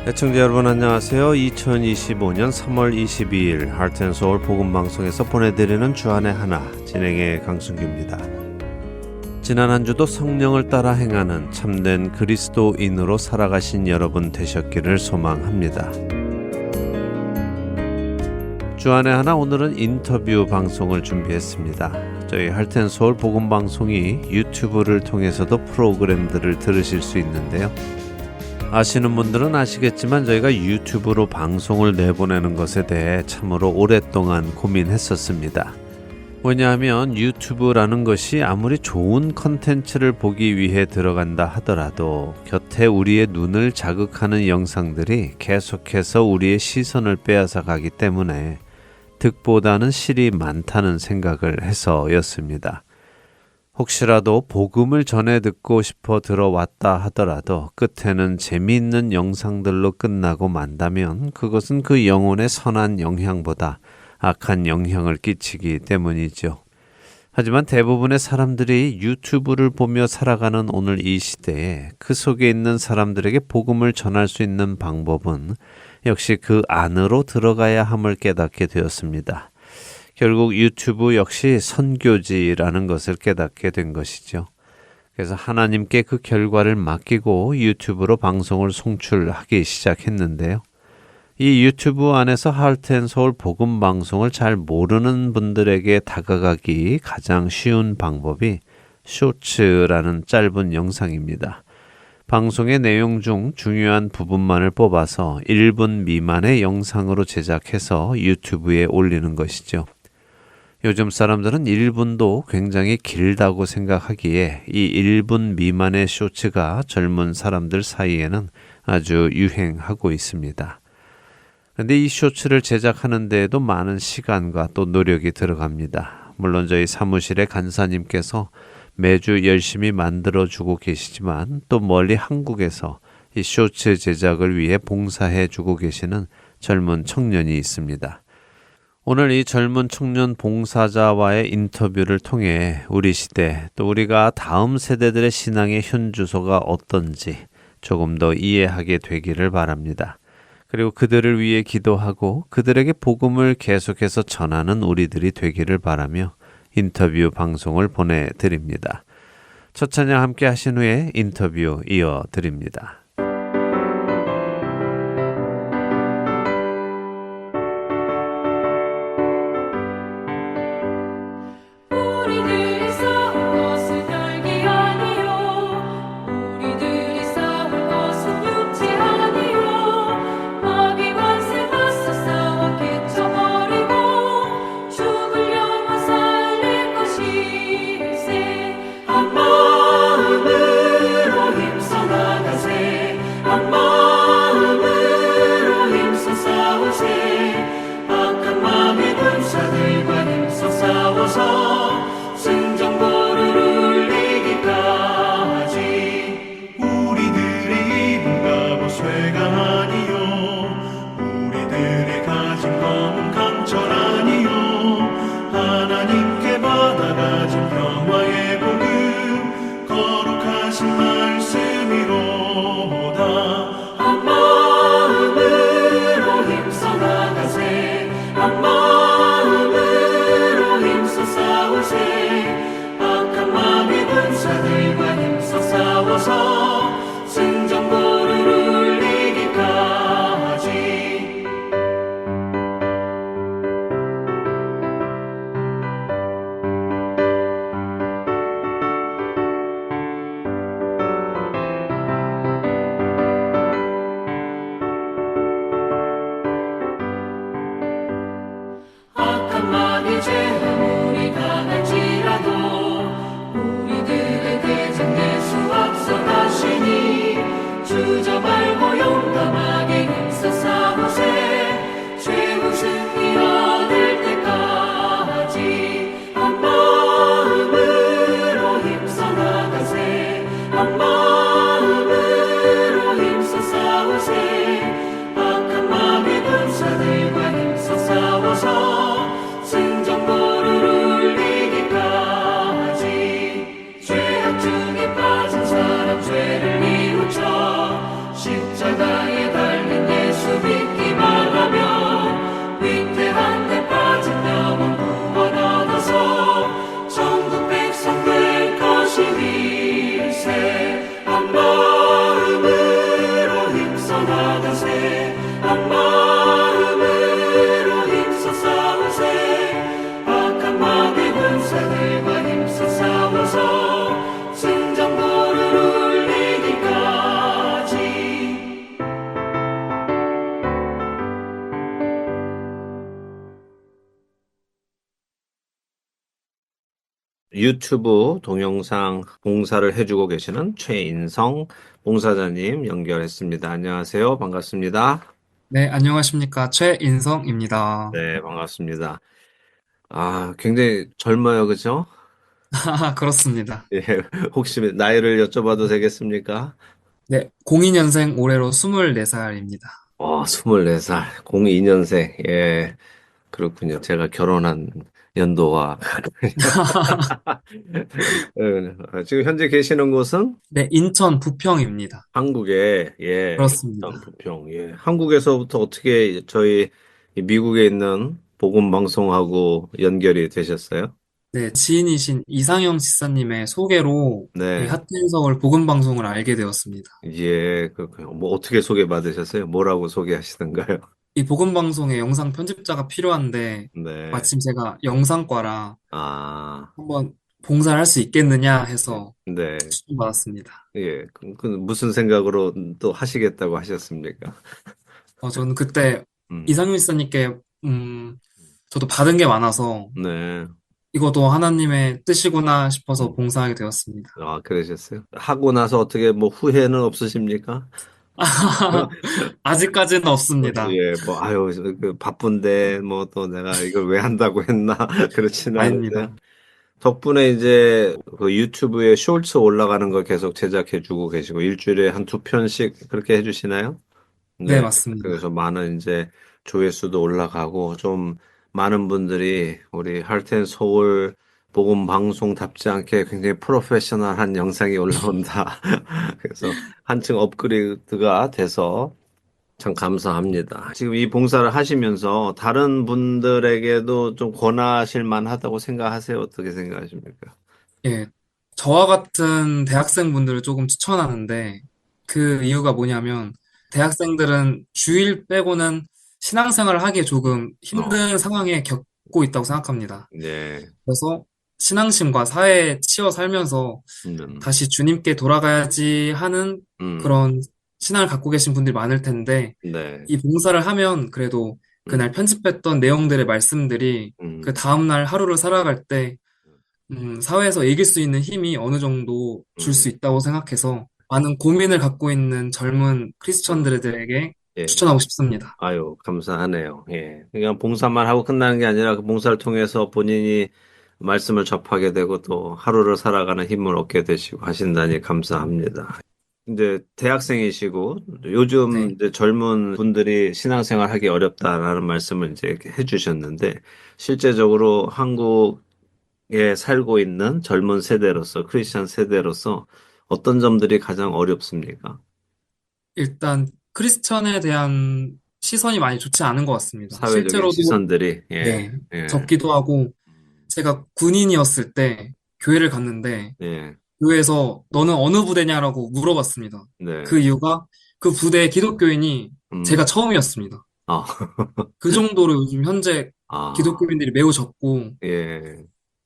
애청자 여러분 안녕하세요. 2025년 3월 22일 하트앤소울 복음방송에서 보내드리는 주안의 하나 진행의 강승규입니다. 지난 한 주도 성령을 따라 행하는 참된 그리스도인으로 살아가신 여러분 되셨기를 소망합니다. 주안의 하나 오늘은 인터뷰 방송을 준비했습니다. 저희 하트앤소울 복음방송이 유튜브를 통해서도 프로그램들을 들으실 수 있는데요. 아시는 분들은 아시겠지만 저희가 유튜브로 방송을 내보내는 것에 대해 참으로 오랫동안 고민했었습니다. 왜냐하면 유튜브라는 것이 아무리 좋은 컨텐츠를 보기 위해 들어간다 하더라도 곁에 우리의 눈을 자극하는 영상들이 계속해서 우리의 시선을 빼앗아 가기 때문에 득보다는 실이 많다는 생각을 해서였습니다. 혹시라도 복음을 전해 듣고 싶어 들어왔다 하더라도 끝에는 재미있는 영상들로 끝나고 만다면 그것은 그 영혼의 선한 영향보다 악한 영향을 끼치기 때문이죠. 하지만 대부분의 사람들이 유튜브를 보며 살아가는 오늘 이 시대에 그 속에 있는 사람들에게 복음을 전할 수 있는 방법은 역시 그 안으로 들어가야 함을 깨닫게 되었습니다. 결국 유튜브 역시 선교지라는 것을 깨닫게 된 것이죠. 그래서 하나님께 그 결과를 맡기고 유튜브로 방송을 송출하기 시작했는데요. 이 유튜브 안에서 하트앤소울 복음 방송을 잘 모르는 분들에게 다가가기 가장 쉬운 방법이 쇼츠라는 짧은 영상입니다. 방송의 내용 중 중요한 부분만을 뽑아서 1분 미만의 영상으로 제작해서 유튜브에 올리는 것이죠. 요즘 사람들은 1분도 굉장히 길다고 생각하기에 이 1분 미만의 쇼츠가 젊은 사람들 사이에는 아주 유행하고 있습니다. 그런데 이 쇼츠를 제작하는 데에도 많은 시간과 또 노력이 들어갑니다. 물론 저희 사무실의 간사님께서 매주 열심히 만들어주고 계시지만 또 멀리 한국에서 이 쇼츠 제작을 위해 봉사해주고 계시는 젊은 청년이 있습니다. 오늘 이 젊은 청년 봉사자와의 인터뷰를 통해 우리 시대 또 우리가 다음 세대들의 신앙의 현주소가 어떤지 조금 더 이해하게 되기를 바랍니다. 그리고 그들을 위해 기도하고 그들에게 복음을 계속해서 전하는 우리들이 되기를 바라며 인터뷰 방송을 보내드립니다. 첫 찬양 함께 하신 후에 인터뷰 이어드립니다. 승전보를 울리기까지 받으세 한 마음으로 힘써 싸우세 악한 마귀 군사들과 힘써 싸워서 승전보를 울리기까지. 유튜브 동영상 봉사를 해주고 계시는 최인성 봉사자님 연결했습니다. 안녕하세요. 반갑습니다. 네, 안녕하십니까. 최인성입니다. 네, 반갑습니다. 아, 굉장히 젊어요, 그죠? 그렇습니다. 예, 혹시 나이를 여쭤봐도 되겠습니까? 네, 02년생 올해로 24살입니다. 24살, 02년생. 예, 그렇군요. 제가 결혼한 연도와. 지금 현재 계시는 곳은 네, 인천 부평입니다. 한국에, 예, 일단 그렇습니다. 부평, 예. 한국에서부터 어떻게 저희 이 미국에 있는 복음 방송하고 연결이 되셨어요? 네, 지인이신 이상영 지사님의 소개로 이 네, 핫텐서울 복음방송을 알게 되었습니다. 예, 뭐 어떻게 소개받으셨어요? 뭐라고 소개하시던가요? 이 복음방송에 영상 편집자가 필요한데 네, 마침 제가 영상과라 아, 한번 봉사를 할 수 있겠느냐 해서 네, 추천받았습니다. 예, 무슨 생각으로 또 하시겠다고 하셨습니까? 저는 그때 음, 이상영 지사님께 저도 받은 게 많아서 네, 이것도 하나님의 뜻이구나 싶어서 음, 봉사하게 되었습니다. 그러셨어요? 하고 나서 어떻게 뭐 후회는 없으십니까? 아직까지는 없습니다. 예, 뭐, 아유, 바쁜데, 뭐, 또 내가 이걸 왜 한다고 했나? 그렇지는 아닙니다. 않으세요? 덕분에 이제 그 유튜브에 쇼츠 올라가는 거 계속 제작해주고 계시고, 일주일에 한 두 편씩 그렇게 해주시나요? 네, 네. 맞습니다. 그래서 많은 이제 조회수도 올라가고, 좀 많은 분들이 우리 할텐 서울 복음 방송답지 않게 굉장히 프로페셔널한 영상이 올라온다. 그래서 한층 업그레이드가 돼서 참 감사합니다. 지금 이 봉사를 하시면서 다른 분들에게도 좀 권하실 만하다고 생각하세요? 어떻게 생각하십니까? 예, 저와 같은 대학생분들을 조금 추천하는데 그 이유가 뭐냐면 대학생들은 주일 빼고는 신앙생활을 하기에 조금 어, 힘든 상황에 겪고 있다고 생각합니다. 네. 그래서 신앙심과 사회에 치여 살면서 음, 다시 주님께 돌아가야지 하는 음, 그런 신앙을 갖고 계신 분들이 많을 텐데, 네. 이 봉사를 하면 그래도 음, 그날 편집했던 내용들의 말씀들이 그 음, 다음날 하루를 살아갈 때, 사회에서 이길 수 있는 힘이 어느 정도 줄 수 음, 있다고 생각해서 많은 고민을 갖고 있는 젊은 어, 크리스천들에게 예. 추천하고 싶습니다. 아유, 감사하네요. 예. 그냥 봉사만 하고 끝나는 게 아니라 그 봉사를 통해서 본인이 말씀을 접하게 되고 또 하루를 살아가는 힘을 얻게 되시고 하신다니 감사합니다. 이제 대학생이시고 요즘 네. 이제 젊은 분들이 신앙생활 하기 어렵다라는 말씀을 이제 해주셨는데 실제적으로 한국에 살고 있는 젊은 세대로서 크리스천 세대로서 어떤 점들이 가장 어렵습니까? 일단 크리스천에 대한 시선이 많이 좋지 않은 것 같습니다. 사회적인 실제로도, 시선들이 예, 네, 예, 적기도 하고, 제가 군인이었을 때 교회를 갔는데 예, 교회에서 너는 어느 부대냐라고 물어봤습니다. 그 네, 이유가 그 부대 기독교인이 제가 음, 처음이었습니다. 아, 그 정도로 요즘 현재 아, 기독교인들이 매우 적고 예,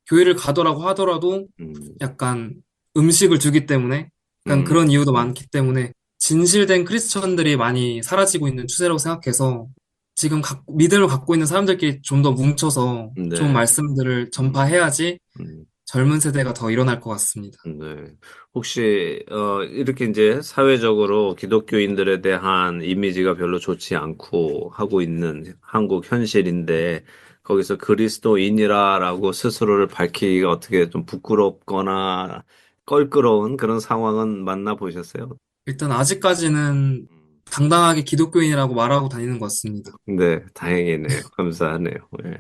교회를 가더라고 하더라도 음, 약간 음식을 주기 때문에 약간 음, 그런 이유도 많기 때문에 진실된 크리스천들이 많이 사라지고 있는 추세라고 생각해서 지금 믿음을 갖고 있는 사람들끼리 좀 더 뭉쳐서 좋은 네, 말씀들을 음, 전파해야지 음. 젊은 세대가 더 일어날 것 같습니다. 네. 혹시 이렇게 이제 사회적으로 기독교인들에 대한 이미지가 별로 좋지 않고 하고 있는 한국 현실인데 거기서 그리스도인이라라고 스스로를 밝히기가 어떻게 좀 부끄럽거나 껄끄러운 그런 상황은 만나 보셨어요? 일단 아직까지는 음. 당당하게 기독교인이라고 말하고 다니는 것 같습니다. 네, 다행이네요. 감사하네요. 예.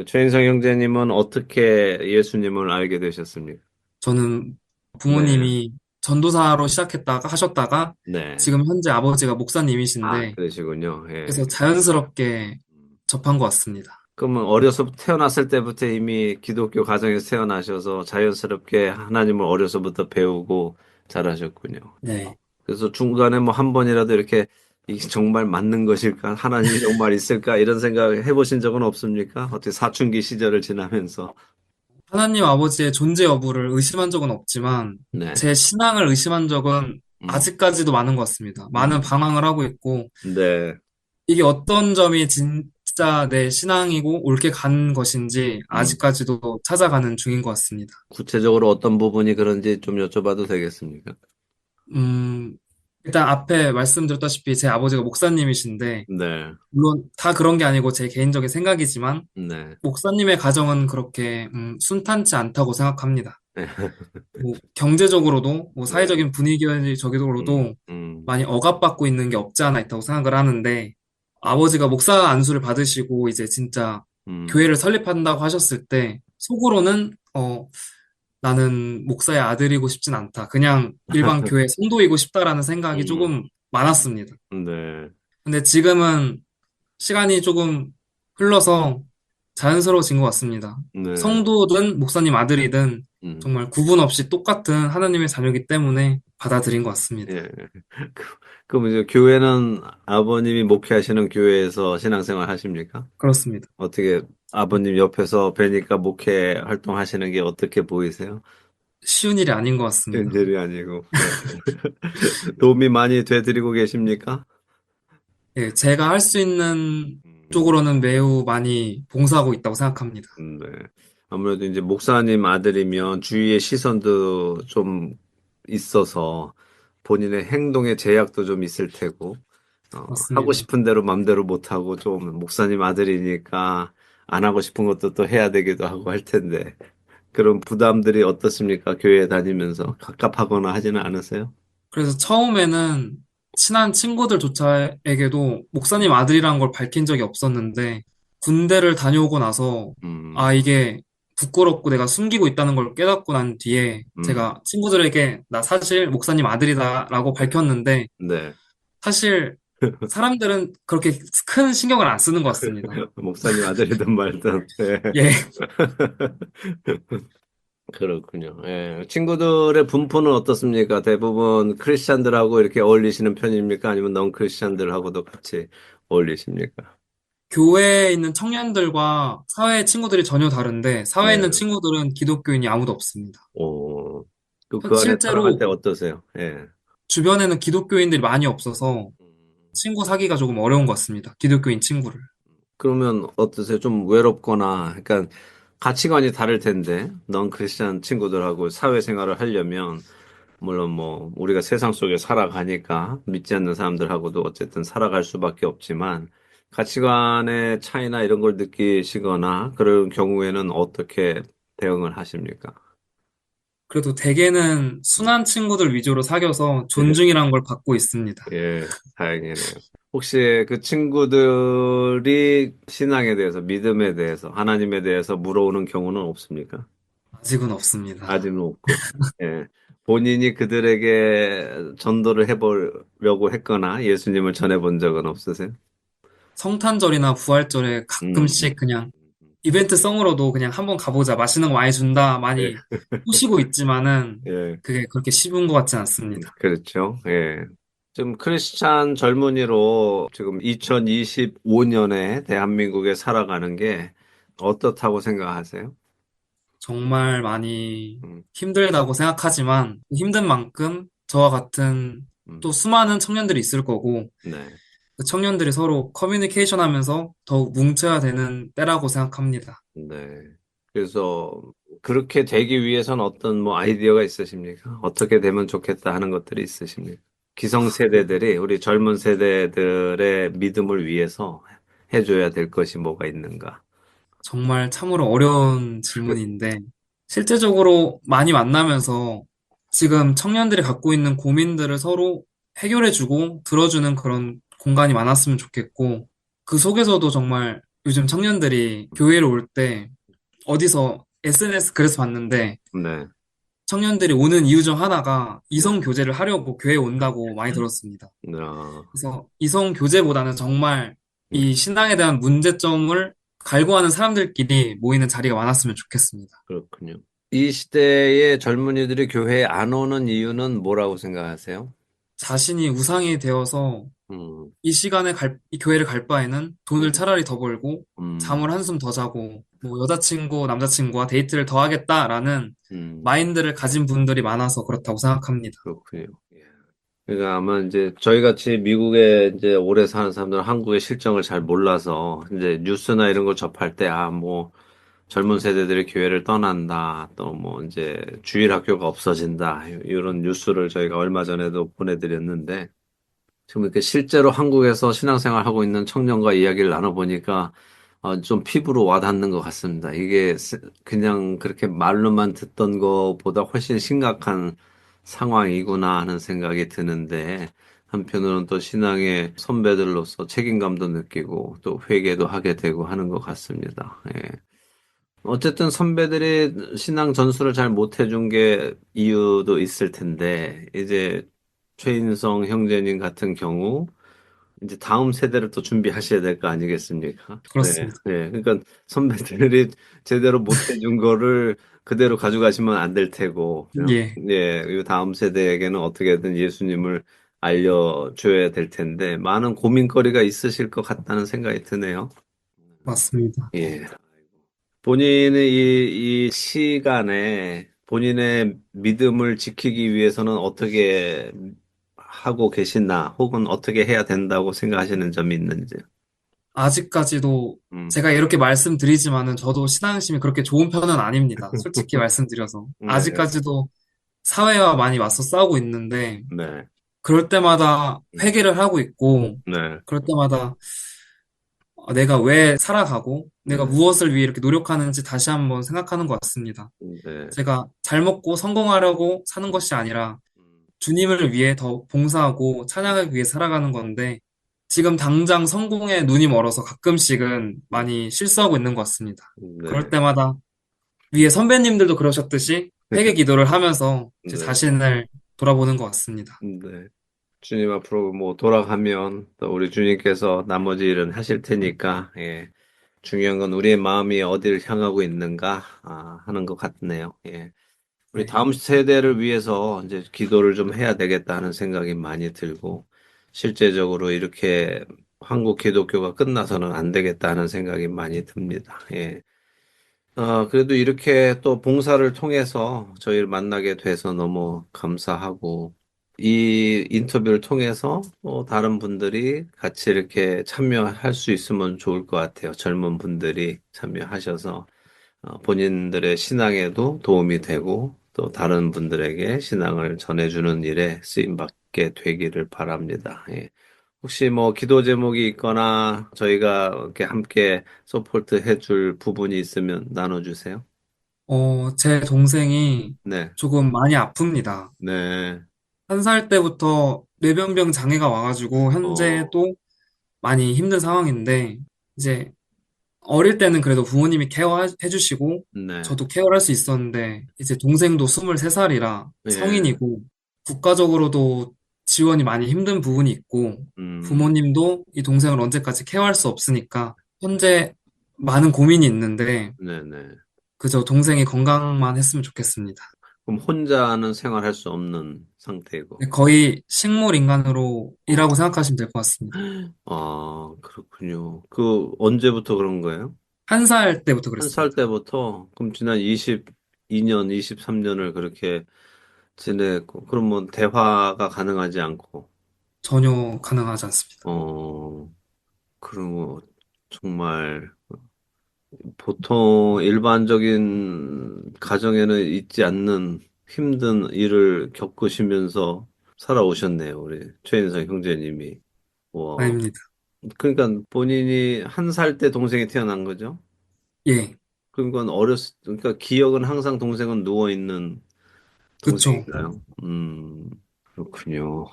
최인성 형제님은 어떻게 예수님을 알게 되셨습니까? 저는 네, 부모님이 전도사로 시작했다가 하셨다가 네. 지금 현재 아버지가 아, 목사님이신데 그러시군요. 예. 그래서 자연스럽게 접한 것 같습니다. 그러면 어려서 태어났을 때부터 이미 기독교 가정에서 태어나셔서 자연스럽게 하나님을 어려서부터 배우고 자라셨군요. 네. 그래서 중간에 뭐 한 번이라도 이렇게 이게 정말 맞는 것일까? 하나님이 정말 있을까? 이런 생각 해보신 적은 없습니까? 어떻게 사춘기 시절을 지나면서. 하나님 아버지의 존재 여부를 의심한 적은 없지만, 네. 제 신앙을 의심한 적은 음, 아직까지도 많은 것 같습니다. 많은 음, 방황을 하고 있고, 네. 이게 어떤 점이 진짜 내 신앙이고 옳게 간 것인지 음, 아직까지도 찾아가는 중인 것 같습니다. 구체적으로 어떤 부분이 그런지 좀 여쭤봐도 되겠습니까? 음, 일단 앞에 말씀드렸다시피 제 아버지가 목사님이신데, 네. 물론 다 그런 게 아니고 제 개인적인 생각이지만, 네. 목사님의 가정은 그렇게 순탄치 않다고 생각합니다. 네. 뭐 경제적으로도 뭐 네. 사회적인 음, 분위기적으로도 음, 많이 억압받고 있는 게 없지 않아 있다고 생각을 하는데 아버지가 목사 안수를 받으시고 이제 진짜 음, 교회를 설립한다고 하셨을 때 속으로는 나는 목사의 아들이고 싶진 않다. 그냥 일반 교회 성도이고 싶다라는 생각이 음, 조금 많았습니다. 네. 근데 지금은 시간이 조금 흘러서 자연스러워진 것 같습니다. 네. 성도든 목사님 아들이든 음. 정말 구분 없이 똑같은 하나님의 자녀이기 때문에 받아들인 것 같습니다. 예. 그- 그럼 이제 교회는 아버님이 목회하시는 교회에서 신앙생활 하십니까? 그렇습니다. 어떻게 아버님 옆에서 뵈니까 목회 활동하시는 게 어떻게 보이세요? 쉬운 일이 아닌 것 같습니다. 웬일이 아니고. 예. 도움이 많이 되드리고 계십니까? 예, 제가 할 수 있는 음, 쪽으로는 매우 많이 봉사하고 있다고 생각합니다. 네. 아무래도 이제 목사님 아들이면 주위의 시선도 좀 있어서 본인의 행동에 제약도 좀 있을 테고, 하고 맞습니다. 싶은 대로 맘대로 못하고 좀 목사님 아들이니까 안 하고 싶은 것도 또 해야 되기도 하고 할 텐데, 그런 부담들이 어떻습니까? 교회 다니면서 갑갑하거나 하지는 않으세요? 그래서 처음에는 친한 친구들조차에게도 목사님 아들이라는 걸 밝힌 적이 없었는데 군대를 다녀오고 나서 음, 아, 이게 부끄럽고 내가 숨기고 있다는 걸 깨닫고 난 뒤에 음, 제가 친구들에게 나 사실 목사님 아들이다라고 밝혔는데 네. 사실 사람들은 그렇게 큰 신경을 안 쓰는 것 같습니다. 목사님 아들이든 말든. 네. 예. 그렇군요. 예. 친구들의 분포는 어떻습니까? 대부분 크리스찬들하고 이렇게 어울리시는 편입니까? 아니면 넌 크리스찬들하고도 같이 어울리십니까? 교회에 있는 청년들과 사회 친구들이 전혀 다른데 사회에 있는 네. 친구들은 기독교인이 아무도 없습니다. 오, 그 안에 살아갈 실제로 때 어떠세요? 예. 주변에는 기독교인들이 많이 없어서 음, 친구 사귀가 조금 어려운 것 같습니다. 기독교인 친구를. 그러면 어떠세요? 좀 외롭거나, 그러니까 가치관이 다를 텐데, 넌 크리스찬 친구들하고 사회생활을 하려면, 물론 뭐, 우리가 세상 속에 살아가니까 믿지 않는 사람들하고도 어쨌든 살아갈 수밖에 없지만, 가치관의 차이나 이런 걸 느끼시거나, 그런 경우에는 어떻게 대응을 하십니까? 그래도 대개는 순한 친구들 위주로 사귀어서 존중이라는 걸 받고 있습니다. 예, 다행이네요. 혹시 그 친구들이 신앙에 대해서, 믿음에 대해서, 하나님에 대해서 물어오는 경우는 없습니까? 아직은 없습니다. 아직은 없고, 예. 본인이 그들에게 전도를 해보려고 했거나 예수님을 전해본 적은 없으세요? 성탄절이나 부활절에 음, 가끔씩 그냥 이벤트성으로도 그냥 한번 가보자. 맛있는 거 많이 준다. 많이 꼬시고 있지만은 예, 그게 그렇게 쉬운 것 같진 않습니다. 그렇죠. 예. 지금 크리스찬 젊은이로 지금 2025년에 대한민국에 살아가는 게 어떻다고 생각하세요? 정말 많이 음, 힘들다고 생각하지만 힘든 만큼 저와 같은 음, 또 수많은 청년들이 있을 거고 네. 그 청년들이 서로 커뮤니케이션 하면서 더욱 뭉쳐야 되는 때라고 생각합니다. 네. 그래서 그렇게 되기 위해서는 어떤 뭐 아이디어가 있으십니까? 어떻게 되면 좋겠다 하는 것들이 있으십니까? 기성세대들이 우리 젊은 세대들의 믿음을 위해서 해줘야 될 것이 뭐가 있는가? 정말 참으로 어려운 질문인데 실제적으로 많이 만나면서 지금 청년들이 갖고 있는 고민들을 서로 해결해주고 들어주는 그런 공간이 많았으면 좋겠고 그 속에서도 정말 요즘 청년들이 교회를 올 때 어디서 SNS 글에서 봤는데 네. 청년들이 오는 이유 중 하나가 네. 이성 교제를 하려고 교회에 온다고 많이 들었습니다. 아, 그래서 이성 교제보다는 정말 네. 이 신앙에 대한 문제점을 갈구하는 사람들끼리 모이는 자리가 많았으면 좋겠습니다. 그렇군요. 이 시대의 젊은이들이 교회에 안 오는 이유는 뭐라고 생각하세요? 자신이 우상이 되어서 음, 이 시간에 이 교회를 갈 바에는 돈을 음, 차라리 더 벌고 음, 잠을 한숨 더 자고 뭐 여자친구, 남자친구와 데이트를 더 하겠다라는 음, 마인드를 가진 분들이 많아서 그렇다고 생각합니다. 그렇군요. 예. 그러니까 아마 이제 저희 같이 미국에 이제 오래 사는 사람들은 한국의 실정을 잘 몰라서 이제 뉴스나 이런 걸 접할 때, 아, 뭐, 젊은 세대들이 교회를 떠난다, 또 뭐, 이제 주일 학교가 없어진다, 이런 뉴스를 저희가 얼마 전에도 보내드렸는데, 지금 이렇게 실제로 한국에서 신앙생활 하고 있는 청년과 이야기를 나눠보니까 좀 피부로 와닿는 것 같습니다. 이게 그냥 그렇게 말로만 듣던 것보다 훨씬 심각한 상황이구나 하는 생각이 드는데 한편으로는 또 신앙의 선배들로서 책임감도 느끼고 또 회개도 하게 되고 하는 것 같습니다. 예. 어쨌든 선배들이 신앙 전수를 잘 못해준 게 이유도 있을 텐데 이제 최인성 형제님 같은 경우 이제 다음 세대를 또 준비하셔야 될 거 아니겠습니까? 네, 그렇습니다. 네. 그러니까 선배들이 제대로 못 해준 거를 그대로 가져가시면 안 될 테고, 예, 예, 이 다음 세대에게는 어떻게든 예수님을 알려줘야 될 텐데, 많은 고민거리가 있으실 것 같다는 생각이 드네요. 맞습니다. 예. 본인의 이 시간에 본인의 믿음을 지키기 위해서는 어떻게 하고 계시나, 혹은 어떻게 해야 된다고 생각하시는 점이 있는지. 아직까지도 음, 제가 이렇게 말씀드리지만은 저도 신앙심이 그렇게 좋은 편은 아닙니다. 솔직히 말씀드려서. 네, 아직까지도 사회와 많이 맞서 싸우고 있는데, 네, 그럴 때마다 음, 회개를 하고 있고, 네, 그럴 때마다 내가 왜 살아가고, 내가 네, 무엇을 위해 이렇게 노력하는지 다시 한번 생각하는 것 같습니다. 네, 제가 잘 먹고 성공하려고 사는 것이 아니라, 주님을 위해 더 봉사하고 찬양하기 위해 살아가는 건데, 지금 당장 성공에 눈이 멀어서 가끔씩은 많이 실수하고 있는 것 같습니다. 그럴 네, 때마다 위에 선배님들도 그러셨듯이 회개 기도를 하면서 제 네, 자신을 돌아보는 것 같습니다. 네. 주님 앞으로 뭐 돌아가면 또 우리 주님께서 나머지 일은 하실 테니까, 예. 중요한 건 우리의 마음이 어디를 향하고 있는가, 하는 것 같네요. 예. 우리 네. 다음 세대를 위해서 이제 기도를 좀 해야 되겠다 하는 생각이 많이 들고, 실제적으로 이렇게 한국 기독교가 끝나서는 안 되겠다 하는 생각이 많이 듭니다. 예. 그래도 이렇게 또 봉사를 통해서 저희를 만나게 돼서 너무 감사하고, 이 인터뷰를 통해서 다른 분들이 같이 이렇게 참여할 수 있으면 좋을 것 같아요. 젊은 분들이 참여하셔서 본인들의 신앙에도 도움이 되고, 또 다른 분들에게 신앙을 전해주는 일에 쓰임받게 되기를 바랍니다. 예. 혹시 뭐 기도 제목이 있거나 저희가 이렇게 함께 서포트 해줄 부분이 있으면 나눠주세요. 제 동생이 네, 조금 많이 아픕니다. 네, 1살 때부터 뇌변병 장애가 와가지고 현재 어, 또 많이 힘든 상황인데, 이제 어릴 때는 그래도 부모님이 케어해 주시고, 네, 저도 케어를 할 수 있었는데, 이제 동생도 23살이라 예, 성인이고, 국가적으로도 지원이 많이 힘든 부분이 있고, 음, 부모님도 이 동생을 언제까지 케어할 수 없으니까, 현재 많은 고민이 있는데, 네, 네. 그저 동생이 건강만 했으면 좋겠습니다. 그럼 혼자는 생활할 수 없는 상태고. 거의 식물 인간으로 어, 일하고 생각하시면 될 것 같습니다. 그렇군요. 그 언제부터 그런 거예요? 1살 때부터 한 살 그랬습니다. 때부터? 그럼 지난 22년, 23년을 그렇게 지냈고, 그러면 대화가 가능하지 않고, 전혀 가능하지 않습니다. 어, 그러면 정말 보통 일반적인 가정에는 있지 않는 힘든 일을 겪으시면서 살아오셨네요, 우리 최인성 형제님이. 와. 아닙니다. 그러니까 본인이 한 살 때 동생이 태어난 거죠? 예, 그러니까 그러니까 기억은 항상 동생은 누워 있는 그쵸. 동생인가요? 그렇군요.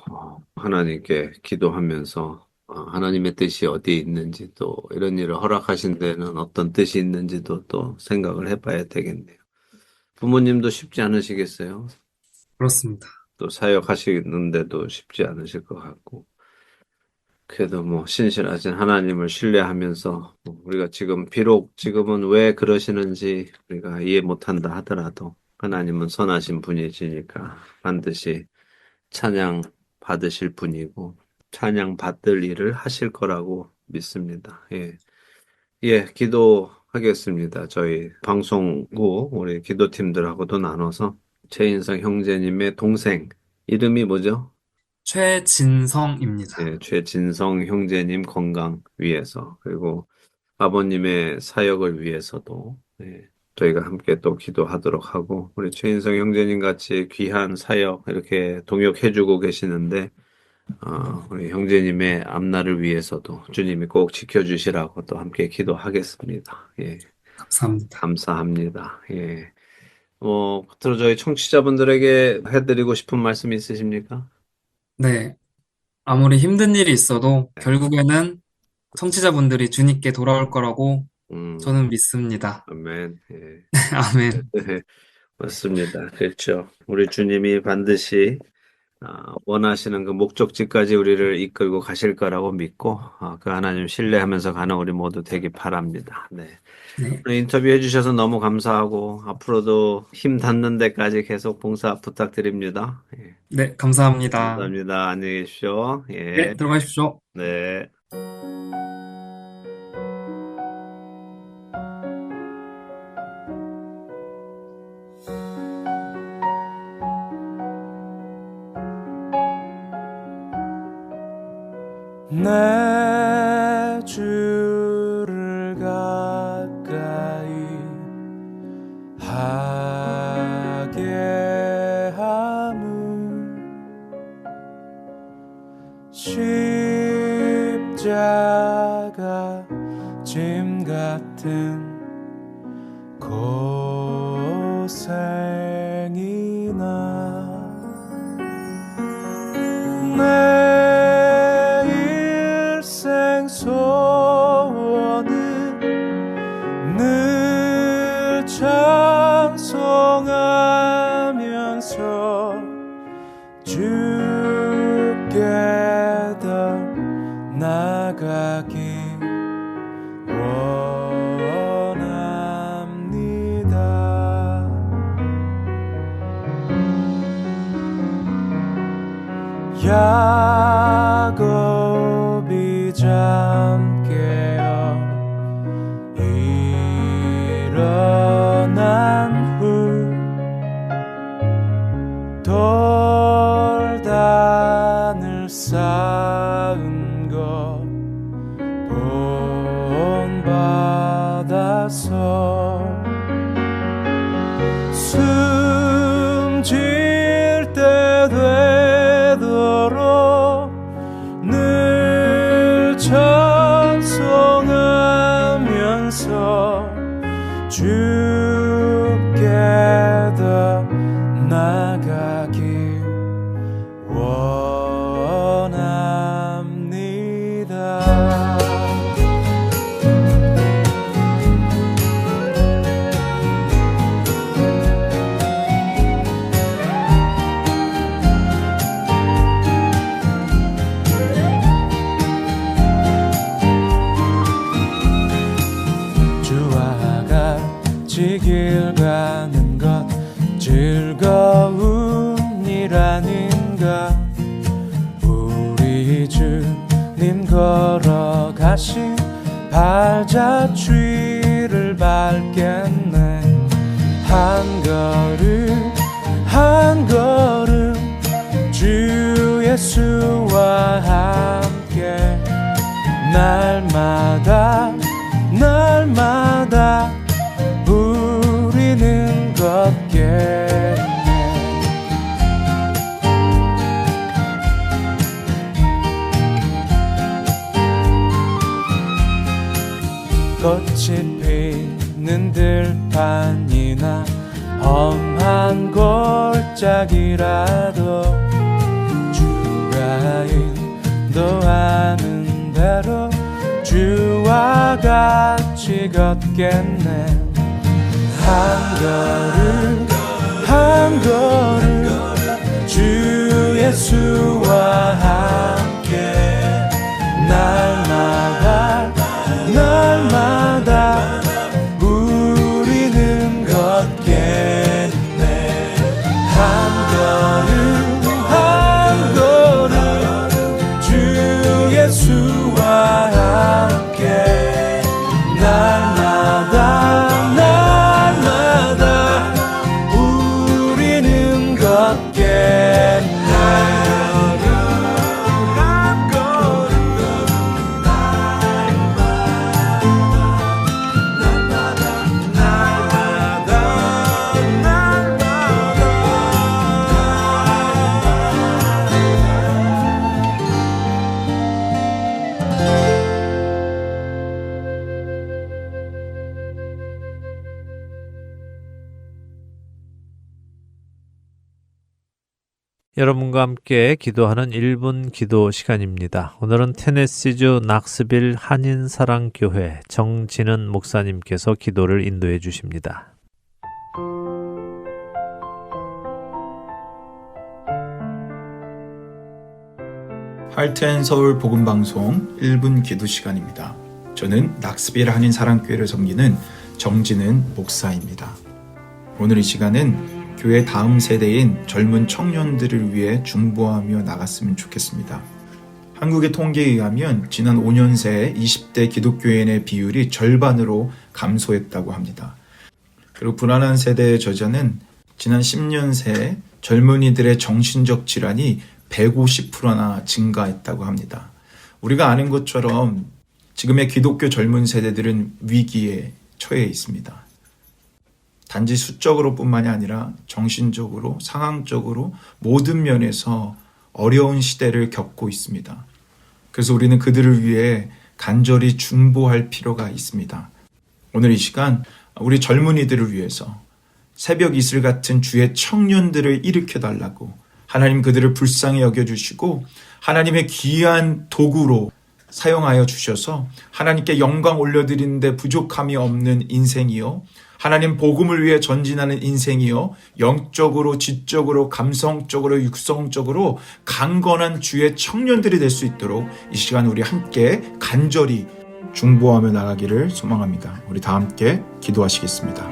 하나님께 기도하면서 하나님의 뜻이 어디에 있는지 또 이런 일을 허락하신 데는 어떤 뜻이 있는지도 또 생각을 해봐야 되겠네요. 부모님도 쉽지 않으시겠어요? 그렇습니다. 또 사역하시는데도 쉽지 않으실 것 같고. 그래도 뭐 신실하신 하나님을 신뢰하면서 우리가 지금 비록 지금은 왜 그러시는지 우리가 이해 못한다 하더라도 하나님은 선하신 분이시니까 반드시 찬양 받으실 분이고 찬양 받들 일을 하실 거라고 믿습니다. 예. 예, 기도하겠습니다. 저희 방송 후 우리 기도팀들하고도 나눠서 최인성 형제님의 동생 이름이 뭐죠? 최진성입니다. 예, 최진성 형제님 건강 위해서 그리고 아버님의 사역을 위해서도 예, 저희가 함께 또 기도하도록 하고 우리 최인성 형제님 같이 귀한 사역 이렇게 동역해주고 계시는데 우리 형제님의 앞날을 위해서도 주님이 꼭 지켜주시라고 또 함께 기도하겠습니다. 예, 감사합니다. 감사합니다. 예. 끝으로 저희 청취자분들에게 해드리고 싶은 말씀 있으십니까? 네, 아무리 힘든 일이 있어도 결국에는 청취자분들이 주님께 돌아올 거라고 음, 저는 믿습니다. 아멘. 예. 아멘. 네, 맞습니다. 그렇죠. 우리 주님이 반드시 원하시는 그 목적지까지 우리를 이끌고 가실 거라고 믿고 그 하나님 신뢰하면서 가는 우리 모두 되기 바랍니다. 네. 네, 오늘 인터뷰 해주셔서 너무 감사하고 앞으로도 힘 닿는 데까지 계속 봉사 부탁드립니다. 예, 네, 감사합니다. 감사합니다. 안녕히 계십시오. 예, 네, 들어가십시오. 네. 내 주를 가까이 하게 함은 십자가 짐 같은 고생이나 내 일생 소원은 늘 찬송하면서 주께 더 나가기 원합니다. 야곱이 잠 깨어 일어난 후 돌단을 쌓은 것 본받아서 숨질 때 되도록 늘 찬송하면서 주께 더 나가기 원합니다. 주와 같이 길 가는 것 즐거운 일 아닌가. 우리 주님 걸어가신 발자취를 밟겠네. 한 걸음 한 걸음 주 예수와 함께 날마다 날마다 우리는 걷겠네. 꽃이 피는 들판이나 험한 골짜기라도 주가 인도하는 대로 주와 같이 걷겠네. 한 걸음 한 걸음 주 예수와 함께 날마다 날마다 우리는 걷겠네. 한 걸음 한 걸음 주 여러분과 함께 기도하는 1분 기도 시간입니다. 오늘은 테네시주 낙스빌 한인사랑교회 정진은 목사님께서 기도를 인도해 주십니다. 할텐 서울 복음방송 1분 기도 시간입니다. 저는 낙스빌 한인사랑교회를 섬기는 정진은 목사입니다. 오늘 이 시간은 교회 다음 세대인 젊은 청년들을 위해 중보하며 나갔으면 좋겠습니다. 한국의 통계에 의하면 지난 5년 새 20대 기독교인의 비율이 절반으로 감소했다고 합니다. 그리고 불안한 세대의 저자는 지난 10년 새 젊은이들의 정신적 질환이 150%나 증가했다고 합니다. 우리가 아는 것처럼 지금의 기독교 젊은 세대들은 위기에 처해 있습니다. 단지 수적으로 뿐만이 아니라 정신적으로, 상황적으로 모든 면에서 어려운 시대를 겪고 있습니다. 그래서 우리는 그들을 위해 간절히 중보할 필요가 있습니다. 오늘 이 시간 우리 젊은이들을 위해서 새벽 이슬 같은 주의 청년들을 일으켜달라고 하나님 그들을 불쌍히 여겨주시고 하나님의 귀한 도구로 사용하여 주셔서 하나님께 영광 올려드리는데 부족함이 없는 인생이요, 하나님 복음을 위해 전진하는 인생이요, 영적으로, 지적으로, 감성적으로, 육성적으로 강건한 주의 청년들이 될 수 있도록 이 시간 우리 함께 간절히 중보하며 나가기를 소망합니다. 우리 다 함께 기도하시겠습니다.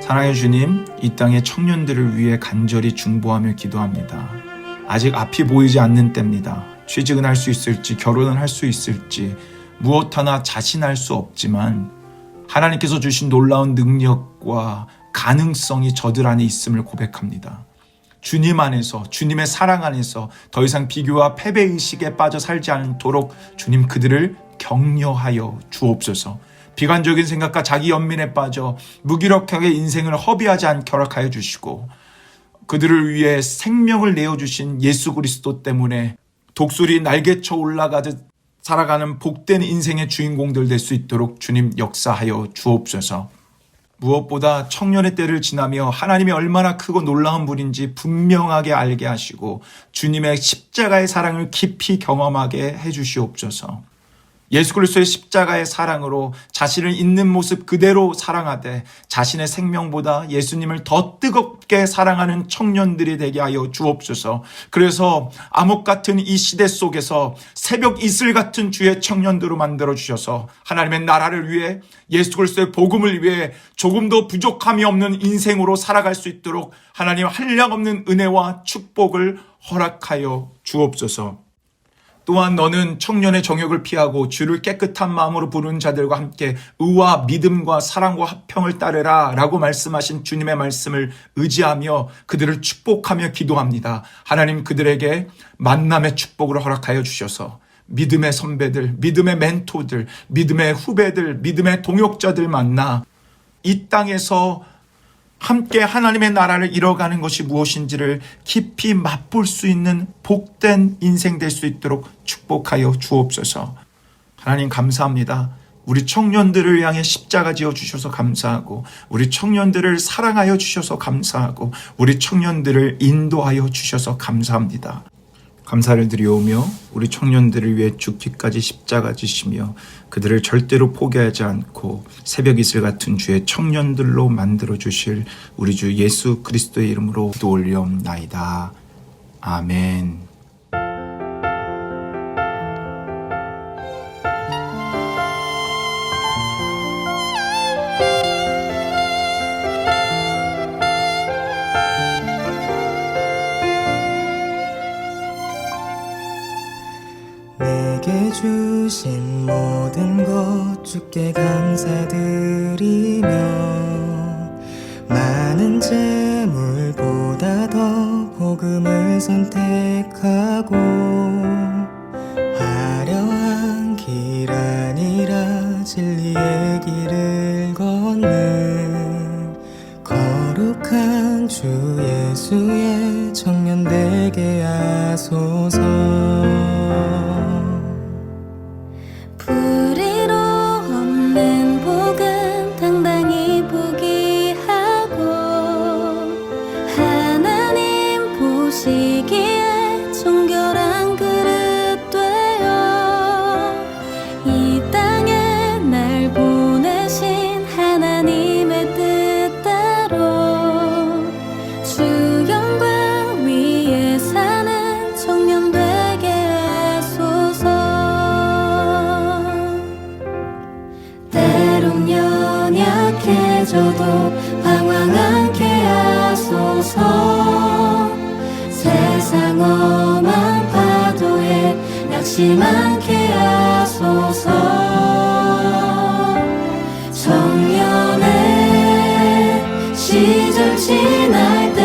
사랑해 주님, 이 땅의 청년들을 위해 간절히 중보하며 기도합니다. 아직 앞이 보이지 않는 때입니다. 취직은 할 수 있을지, 결혼은 할 수 있을지 무엇 하나 자신할 수 없지만 하나님께서 주신 놀라운 능력과 가능성이 저들 안에 있음을 고백합니다. 주님 안에서, 주님의 사랑 안에서 더 이상 비교와 패배의식에 빠져 살지 않도록 주님 그들을 격려하여 주옵소서. 비관적인 생각과 자기 연민에 빠져 무기력하게 인생을 허비하지 않게 허락하여 주시고, 그들을 위해 생명을 내어주신 예수 그리스도 때문에 독수리 날개쳐 올라가듯 살아가는 복된 인생의 주인공들 될 수 있도록 주님 역사하여 주옵소서. 무엇보다 청년의 때를 지나며 하나님이 얼마나 크고 놀라운 분인지 분명하게 알게 하시고 주님의 십자가의 사랑을 깊이 경험하게 해주시옵소서. 예수 그리스도의 십자가의 사랑으로 자신을 있는 모습 그대로 사랑하되 자신의 생명보다 예수님을 더 뜨겁게 사랑하는 청년들이 되게 하여 주옵소서. 그래서 암흑 같은 이 시대 속에서 새벽 이슬 같은 주의 청년들로 만들어 주셔서 하나님의 나라를 위해 예수 그리스도의 복음을 위해 조금도 부족함이 없는 인생으로 살아갈 수 있도록 하나님 한량없는 은혜와 축복을 허락하여 주옵소서. 또한 너는 청년의 정욕을 피하고 주를 깨끗한 마음으로 부르는 자들과 함께 의와 믿음과 사랑과 화평을 따르라 라고 말씀하신 주님의 말씀을 의지하며 그들을 축복하며 기도합니다. 하나님 그들에게 만남의 축복을 허락하여 주셔서 믿음의 선배들, 믿음의 멘토들, 믿음의 후배들, 믿음의 동역자들 만나 이 땅에서 함께 하나님의 나라를 이뤄가는 것이 무엇인지를 깊이 맛볼 수 있는 복된 인생 될 수 있도록 축복하여 주옵소서. 하나님 감사합니다. 우리 청년들을 향해 십자가 지어 주셔서 감사하고 우리 청년들을 사랑하여 주셔서 감사하고 우리 청년들을 인도하여 주셔서 감사합니다. 감사를 드리오며 우리 청년들을 위해 죽기까지 십자가 지시며 그들을 절대로 포기하지 않고 새벽 이슬 같은 주의 청년들로 만들어 주실 우리 주 예수 그리스도의 이름으로 기도 올리옵나이다. 아멘. 내게 주신 모든 것 주께 감사드리며 많은 재물보다 더 복음을 선택하고 화려한 길 아니라 진리의 길을 걷는 거룩한 주 예수의 청년 되게 하소서. 불의로 없는 복음 당당히 포기하고 하나님 보시기에 정결한 그릇 되어 이 땅에 날 보내신 하나님의 뜻대로 주 영광 위에 사는 청년 되게 하소서. 때론 연약해져도 방황 않게 하소서. 세상 험한 파도에 낙심 않게 하소서. 청년의 시절 지날 때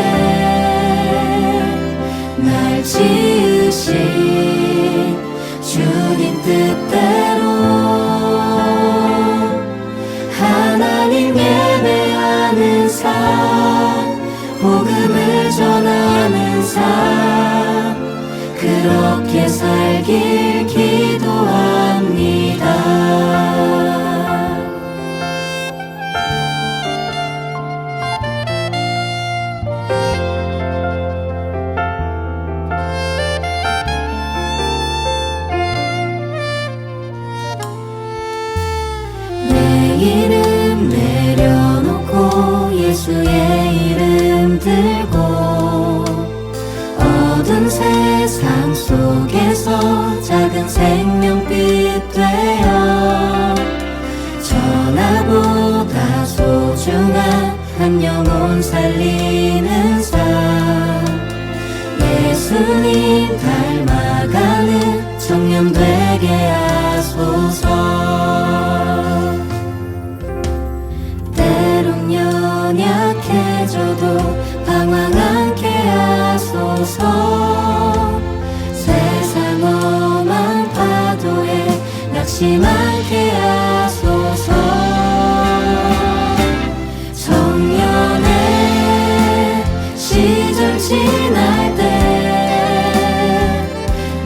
날 지으신 주님 뜻대로 하나님 예배하는 삶, 복음을 전하는 삶, 그렇게 살길 기도합니다. 내 이름 내려놓고 예수의 이름 들고 어두운 세상 속에서 작은 생명빛 되어 전하보다 소중한 한 영혼 살리는 삶, 예수님 닮아가는 청년 되게 하소서. 때론 연약해져도 방황 않게 하소서. 세상 험한 파도에 낙심 않게 하소서. 청년의 시절 지날 때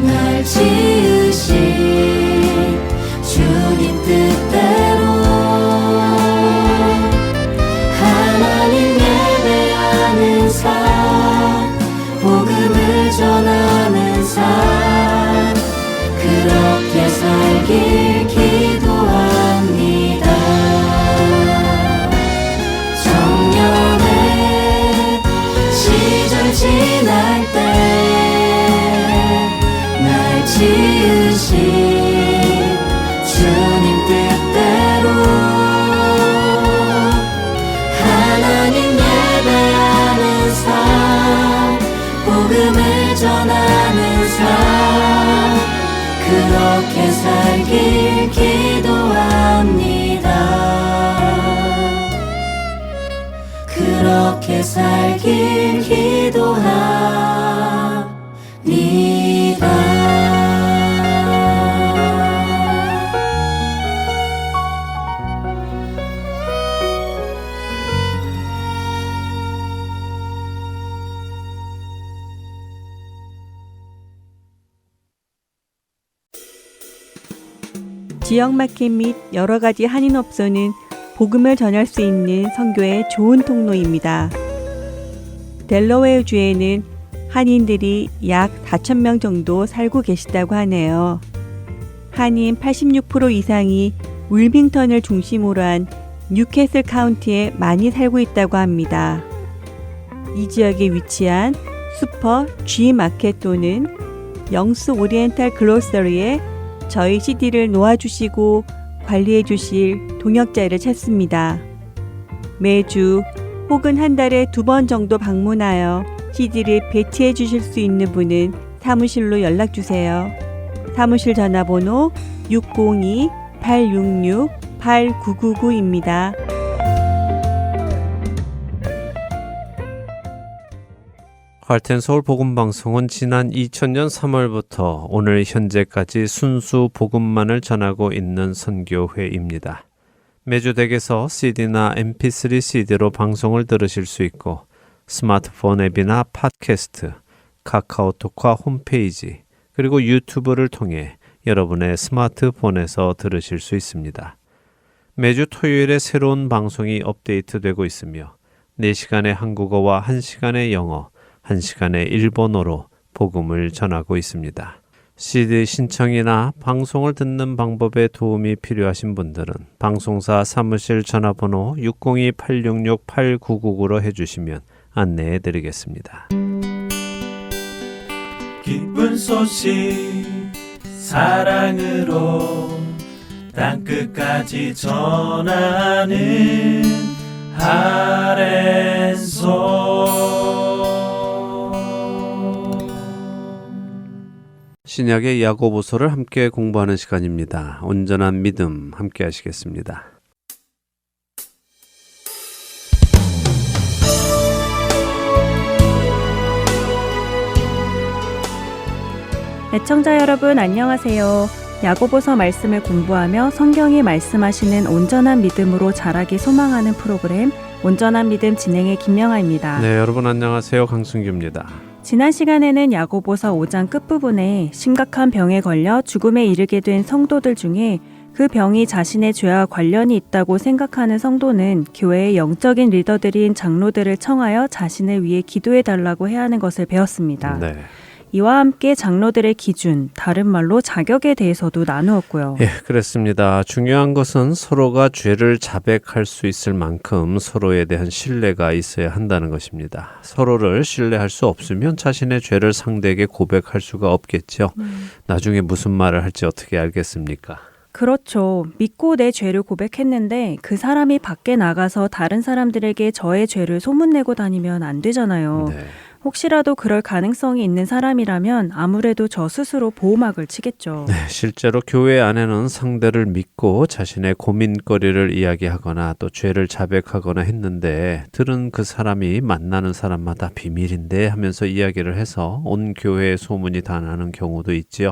날 지으신 주님 뜻대로 하나님 예배하는 삶, 복음을 전하는 삶, 그렇게 살길 기도합니다. 그렇게 살길 기도합니다. 지역마켓 및 여러 가지 한인업소는 복음을 전할 수 있는 선교의 좋은 통로입니다. 델러웨어주에는 한인들이 약 4,000명 정도 살고 계시다고 하네요. 한인 86% 이상이 윌밍턴을 중심으로 한 뉴캐슬 카운티에 많이 살고 있다고 합니다. 이 지역에 위치한 슈퍼 G 마켓 또는 영스 오리엔탈 글로서리에 저희 CD를 놓아주시고 관리해 주실 동역자를 찾습니다. 매주 혹은 한 달에 2번 정도 방문하여 CD를 배치해 주실 수 있는 분은 사무실로 연락 주세요. 사무실 전화번호 602-866-8999입니다. 할텐 서울 복음 방송은 지난 2000년 3월부터 오늘 현재까지 순수 복음만을 전하고 있는 선교회입니다. 매주 댁에서 CD나 MP3 CD로 방송을 들으실 수 있고 스마트폰 앱이나 팟캐스트, 카카오톡과 홈페이지, 그리고 유튜브를 통해 여러분의 스마트폰에서 들으실 수 있습니다. 매주 토요일에 새로운 방송이 업데이트되고 있으며 4시간의 한국어와 1시간의 영어, 1시간의 일본어로 복음을 전하고 있습니다. CD 신청이나 방송을 듣는 방법에 도움이 필요하신 분들은 방송사 사무실 전화번호 602-866-8999로 해주시면 안내해 드리겠습니다. 기쁜 소식 사랑으로 땅끝까지 전하는 아랜소 신약의 야고보서를 함께 공부하는 시간입니다. 온전한 믿음 함께 하시겠습니다. 애청자 여러분 안녕하세요. 야고보서 말씀을 공부하며 성경이 말씀하시는 온전한 믿음으로 자라기 소망하는 프로그램 온전한 믿음 진행의 김영아입니다. 네, 여러분 안녕하세요. 강승규입니다. 지난 시간에는 야고보서 5장 끝부분에 심각한 병에 걸려 죽음에 이르게 된 성도들 중에 그 병이 자신의 죄와 관련이 있다고 생각하는 성도는 교회의 영적인 리더들인 장로들을 청하여 자신을 위해 기도해 달라고 해야 하는 것을 배웠습니다. 네. 이와 함께 장로들의 기준, 다른 말로 자격에 대해서도 나누었고요. 예, 그렇습니다. 중요한 것은 서로가 죄를 자백할 수 있을 만큼 서로에 대한 신뢰가 있어야 한다는 것입니다. 서로를 신뢰할 수 없으면 자신의 죄를 상대에게 고백할 수가 없겠죠. 나중에 무슨 말을 할지 어떻게 알겠습니까? 그렇죠. 믿고 내 죄를 고백했는데 그 사람이 밖에 나가서 다른 사람들에게 저의 죄를 소문내고 다니면 안 되잖아요. 네. 혹시라도 그럴 가능성이 있는 사람이라면 아무래도 저 스스로 보호막을 치겠죠. 네, 실제로 교회 안에는 상대를 믿고 자신의 고민거리를 이야기하거나 또 죄를 자백하거나 했는데 들은 그 사람이 만나는 사람마다 비밀인데 하면서 이야기를 해서 온 교회에 소문이 다 나는 경우도 있지요.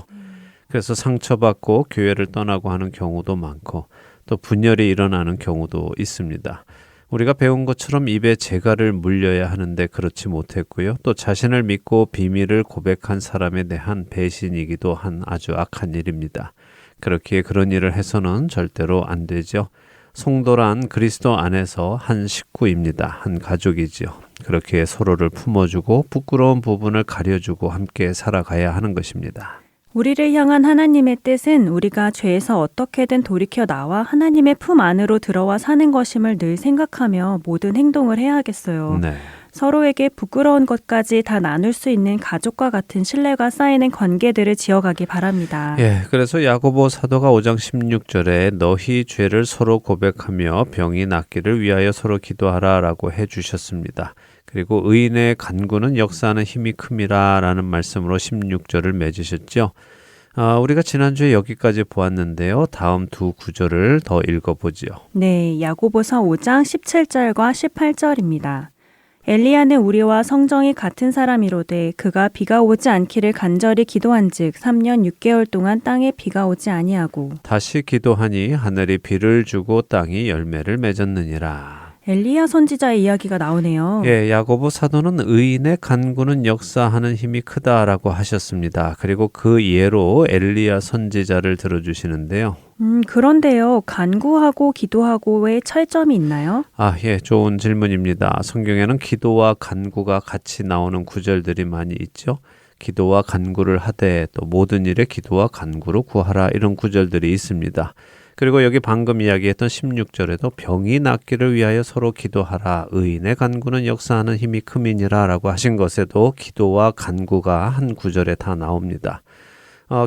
그래서 상처받고 교회를 떠나고 하는 경우도 많고 또 분열이 일어나는 경우도 있습니다. 우리가 배운 것처럼 입에 재갈을 물려야 하는데 그렇지 못했고요. 또 자신을 믿고 비밀을 고백한 사람에 대한 배신이기도 한 아주 악한 일입니다. 그렇기에 그런 일을 해서는 절대로 안 되죠. 성도란 그리스도 안에서 한 식구입니다. 한 가족이지요. 그렇게 서로를 품어주고 부끄러운 부분을 가려주고 함께 살아가야 하는 것입니다. 우리를 향한 하나님의 뜻은 우리가 죄에서 어떻게든 돌이켜 나와 하나님의 품 안으로 들어와 사는 것임을 늘 생각하며 모든 행동을 해야 하겠어요. 네. 서로에게 부끄러운 것까지 다 나눌 수 있는 가족과 같은 신뢰가 쌓이는 관계들을 지어가기 바랍니다. 예, 그래서 야고보 사도가 5장 16절에 너희 죄를 서로 고백하며 병이 낫기를 위하여 서로 기도하라라고 해주셨습니다. 그리고 의인의 간구는 역사하는 힘이 큼이라 라는 말씀으로 16절을 맺으셨죠. 우리가 지난주에 여기까지 보았는데요. 다음 두 구절을 더 읽어보지요. 네, 야고보서 5장 17절과 18절입니다. 엘리야는 우리와 성정이 같은 사람이로되 그가 비가 오지 않기를 간절히 기도한즉 3년 6개월 동안 땅에 비가 오지 아니하고 다시 기도하니 하늘이 비를 주고 땅이 열매를 맺었느니라. 엘리야 선지자의 이야기가 나오네요. 예, 야고보 사도는 의인의 간구는 역사하는 힘이 크다라고 하셨습니다. 그리고 그 예로 엘리야 선지자를 들어주시는데요. 그런데요, 간구하고 기도하고의 차이점이 있나요? 예, 좋은 질문입니다. 성경에는 기도와 간구가 같이 나오는 구절들이 많이 있죠. 기도와 간구를 하되 또 모든 일에 기도와 간구로 구하라 이런 구절들이 있습니다. 그리고 여기 방금 이야기했던 16절에도 병이 낫기를 위하여 서로 기도하라. 의인의 간구는 역사하는 힘이 큼이니라 라고 하신 것에도 기도와 간구가 한 구절에 다 나옵니다.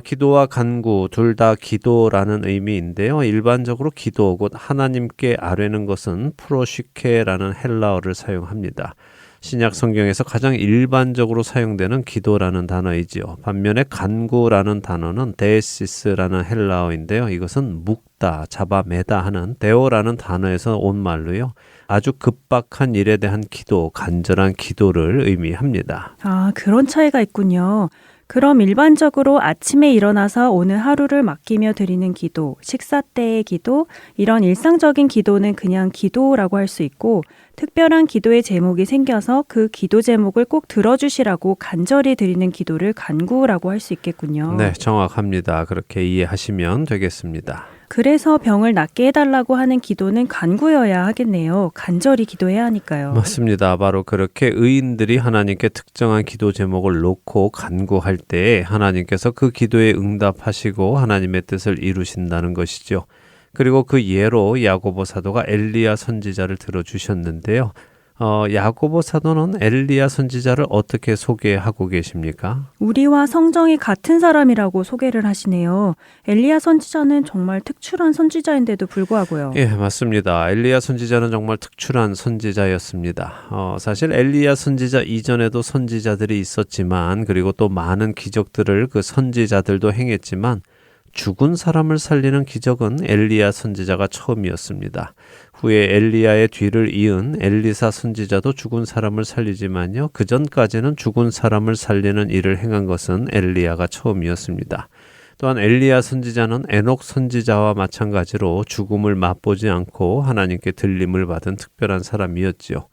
기도와 간구 둘 다 기도라는 의미인데요. 일반적으로 기도 곧 하나님께 아뢰는 것은 프로시케라는 헬라어를 사용합니다. 신약 성경에서 가장 일반적으로 사용되는 기도라는 단어이지요. 반면에 간구라는 단어는 데시스라는 헬라어인데요. 이것은 묶다, 잡아매다 하는 데오라는 단어에서 온 말로요. 아주 급박한 일에 대한 기도, 간절한 기도를 의미합니다. 그런 차이가 있군요. 그럼 일반적으로 아침에 일어나서 오늘 하루를 맡기며 드리는 기도, 식사 때의 기도, 이런 일상적인 기도는 그냥 기도라고 할 수 있고 특별한 기도의 제목이 생겨서 그 기도 제목을 꼭 들어주시라고 간절히 드리는 기도를 간구라고 할 수 있겠군요. 네, 정확합니다. 그렇게 이해하시면 되겠습니다. 그래서 병을 낫게 해달라고 하는 기도는 간구여야 하겠네요. 간절히 기도해야 하니까요. 맞습니다. 바로 그렇게 의인들이 하나님께 특정한 기도 제목을 놓고 간구할 때 하나님께서 그 기도에 응답하시고 하나님의 뜻을 이루신다는 것이죠. 그리고 그 예로 야고보 사도가 엘리야 선지자를 들어주셨는데요. 야고보 사도는 엘리야 선지자를 어떻게 소개하고 계십니까? 우리와 성정이 같은 사람이라고 소개를 하시네요. 엘리야 선지자는 정말 특출한 선지자인데도 불구하고요. 예, 맞습니다. 엘리야 선지자는 정말 특출한 선지자였습니다. 사실 엘리야 선지자 이전에도 선지자들이 있었지만 그리고 또 많은 기적들을 그 선지자들도 행했지만 죽은 사람을 살리는 기적은 엘리야 선지자가 처음이었습니다. 후에 엘리야의 뒤를 이은 엘리사 선지자도 죽은 사람을 살리지만요. 그 전까지는 죽은 사람을 살리는 일을 행한 것은 엘리야가 처음이었습니다. 또한 엘리야 선지자는 에녹 선지자와 마찬가지로 죽음을 맛보지 않고 하나님께 들림을 받은 특별한 사람이었지요.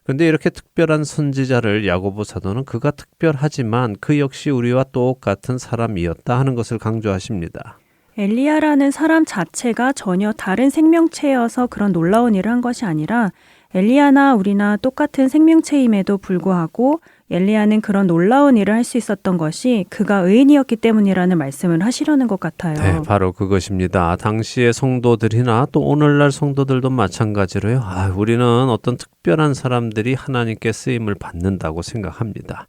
그런데 이렇게 특별한 선지자를 야고보 사도는 그가 특별하지만 그 역시 우리와 똑같은 사람이었다 하는 것을 강조하십니다. 엘리야라는 사람 자체가 전혀 다른 생명체여서 그런 놀라운 일을 한 것이 아니라 엘리야나 우리나 똑같은 생명체임에도 불구하고 엘리야는 그런 놀라운 일을 할 수 있었던 것이 그가 의인이었기 때문이라는 말씀을 하시려는 것 같아요. 네, 바로 그것입니다. 당시의 성도들이나 또 오늘날 성도들도 마찬가지로요. 우리는 어떤 특별한 사람들이 하나님께 쓰임을 받는다고 생각합니다.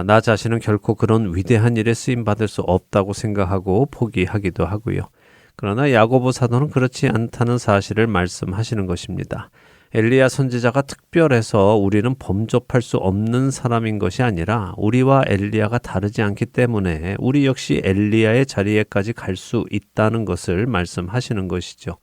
나 자신은 결코 그런 위대한 일에 쓰임 받을 수 없다고 생각하고 포기하기도 하고요. 그러나 야고보 사도는 그렇지 않다는 사실을 말씀하시는 것입니다. 엘리야 선지자가 특별해서 우리는 범접할 수 없는 사람인 것이 아니라 우리와 엘리야가 다르지 않기 때문에 우리 역시 엘리야의 자리에까지 갈 수 있다는 것을 말씀하시는 것이죠.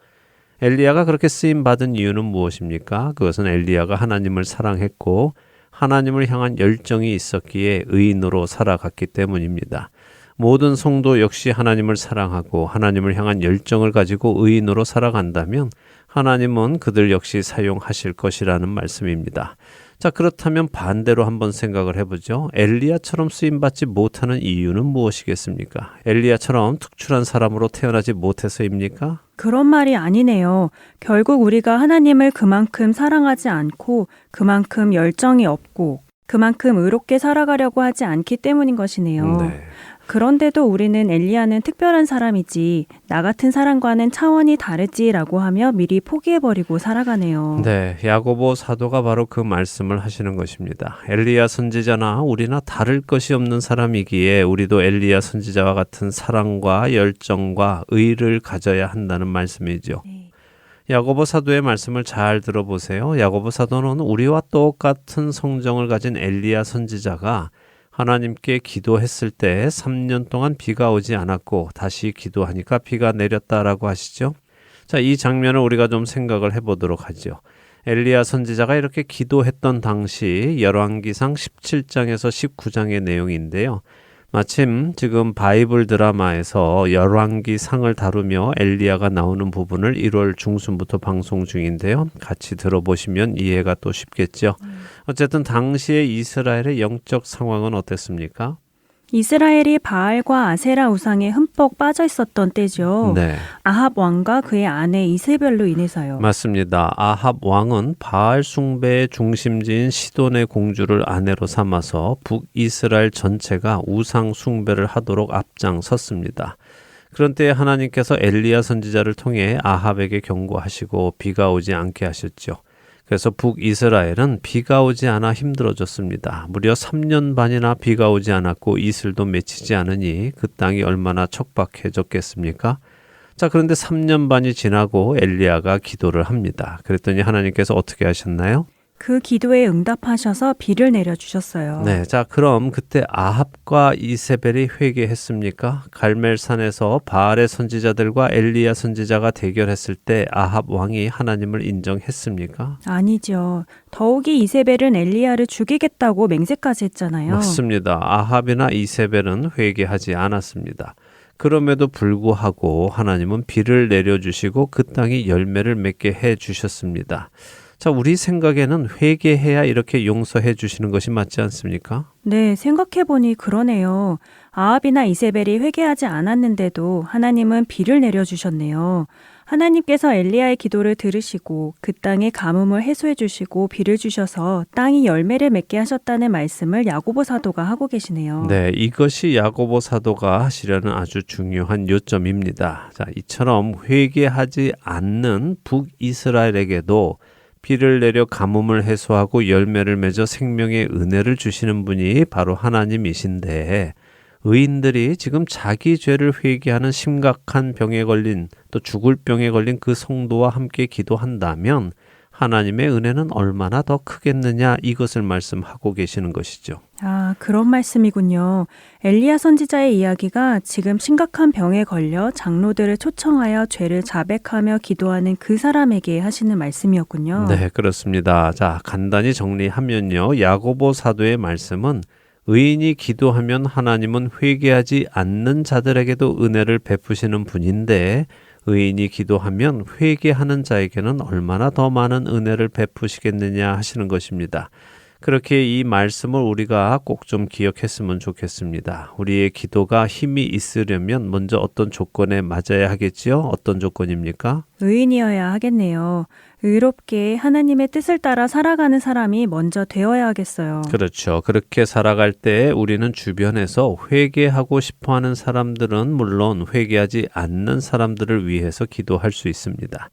엘리야가 그렇게 쓰임받은 이유는 무엇입니까? 그것은 엘리야가 하나님을 사랑했고 하나님을 향한 열정이 있었기에 의인으로 살아갔기 때문입니다. 모든 성도 역시 하나님을 사랑하고 하나님을 향한 열정을 가지고 의인으로 살아간다면 하나님은 그들 역시 사용하실 것이라는 말씀입니다. 자, 그렇다면 반대로 한번 생각을 해보죠. 엘리야처럼 쓰임받지 못하는 이유는 무엇이겠습니까? 엘리야처럼 특출한 사람으로 태어나지 못해서입니까? 그런 말이 아니네요. 결국 우리가 하나님을 그만큼 사랑하지 않고 그만큼 열정이 없고 그만큼 의롭게 살아가려고 하지 않기 때문인 것이네요. 네. 그런데도 우리는 엘리야는 특별한 사람이지 나 같은 사람과는 차원이 다르지라고 하며 미리 포기해버리고 살아가네요. 네, 야고보 사도가 바로 그 말씀을 하시는 것입니다. 엘리야 선지자나 우리나 다를 것이 없는 사람이기에 우리도 엘리야 선지자와 같은 사랑과 열정과 의를 가져야 한다는 말씀이죠. 네. 야고보 사도의 말씀을 잘 들어보세요. 야고보 사도는 우리와 똑같은 성정을 가진 엘리야 선지자가 하나님께 기도했을 때 3년 동안 비가 오지 않았고 다시 기도하니까 비가 내렸다라고 하시죠. 자, 이 장면을 우리가 좀 생각을 해보도록 하죠. 엘리야 선지자가 이렇게 기도했던 당시 열왕기상 17장에서 19장의 내용인데요. 마침 지금 바이블 드라마에서 열왕기상을 다루며 엘리야가 나오는 부분을 1월 중순부터 방송 중인데요. 같이 들어보시면 이해가 또 쉽겠죠. 어쨌든 당시의 이스라엘의 영적 상황은 어땠습니까? 이스라엘이 바알과 아세라 우상에 흠뻑 빠져 있었던 때죠. 네. 아합 왕과 그의 아내 이세벨로 인해서요. 맞습니다. 아합 왕은 바알 숭배의 중심지인 시돈의 공주를 아내로 삼아서 북이스라엘 전체가 우상 숭배를 하도록 앞장섰습니다. 그런 때에 하나님께서 엘리야 선지자를 통해 아합에게 경고하시고 비가 오지 않게 하셨죠. 그래서 북이스라엘은 비가 오지 않아 힘들어졌습니다. 무려 3년 반이나 비가 오지 않았고 이슬도 맺히지 않으니 그 땅이 얼마나 척박해졌겠습니까? 자, 그런데 3년 반이 지나고 엘리야가 기도를 합니다. 그랬더니 하나님께서 어떻게 하셨나요? 그 기도에 응답하셔서 비를 내려주셨어요. 네, 자, 그럼 그때 아합과 이세벨이 회개했습니까? 갈멜산에서 바알의 선지자들과 엘리야 선지자가 대결했을 때 아합 왕이 하나님을 인정했습니까? 아니죠. 더욱이 이세벨은 엘리야를 죽이겠다고 맹세까지 했잖아요. 맞습니다. 아합이나 이세벨은 회개하지 않았습니다. 그럼에도 불구하고 하나님은 비를 내려주시고 그 땅이 열매를 맺게 해주셨습니다. 자, 우리 생각에는 회개해야 이렇게 용서해 주시는 것이 맞지 않습니까? 네, 생각해보니 그러네요. 아합이나 이세벨이 회개하지 않았는데도 하나님은 비를 내려주셨네요. 하나님께서 엘리야의 기도를 들으시고 그 땅의 가뭄을 해소해 주시고 비를 주셔서 땅이 열매를 맺게 하셨다는 말씀을 야고보 사도가 하고 계시네요. 네, 이것이 야고보 사도가 하시려는 아주 중요한 요점입니다. 자, 이처럼 회개하지 않는 북이스라엘에게도 비를 내려 가뭄을 해소하고 열매를 맺어 생명의 은혜를 주시는 분이 바로 하나님이신데 의인들이 지금 자기 죄를 회개하는 심각한 병에 걸린 또 죽을 병에 걸린 그 성도와 함께 기도한다면 하나님의 은혜는 얼마나 더 크겠느냐 이것을 말씀하고 계시는 것이죠. 아, 그런 말씀이군요. 엘리야 선지자의 이야기가 지금 심각한 병에 걸려 장로들을 초청하여 죄를 자백하며 기도하는 그 사람에게 하시는 말씀이었군요. 네, 그렇습니다. 자, 간단히 정리하면요. 야고보 사도의 말씀은 의인이 기도하면 하나님은 회개하지 않는 자들에게도 은혜를 베푸시는 분인데 의인이 기도하면 회개하는 자에게는 얼마나 더 많은 은혜를 베푸시겠느냐 하시는 것입니다. 그렇게 이 말씀을 우리가 꼭 좀 기억했으면 좋겠습니다. 우리의 기도가 힘이 있으려면 먼저 어떤 조건에 맞아야 하겠지요? 어떤 조건입니까? 의인이어야 하겠네요. 의롭게 하나님의 뜻을 따라 살아가는 사람이 먼저 되어야 하겠어요. 그렇죠. 그렇게 살아갈 때 우리는 주변에서 회개하고 싶어하는 사람들은 물론 회개하지 않는 사람들을 위해서 기도할 수 있습니다.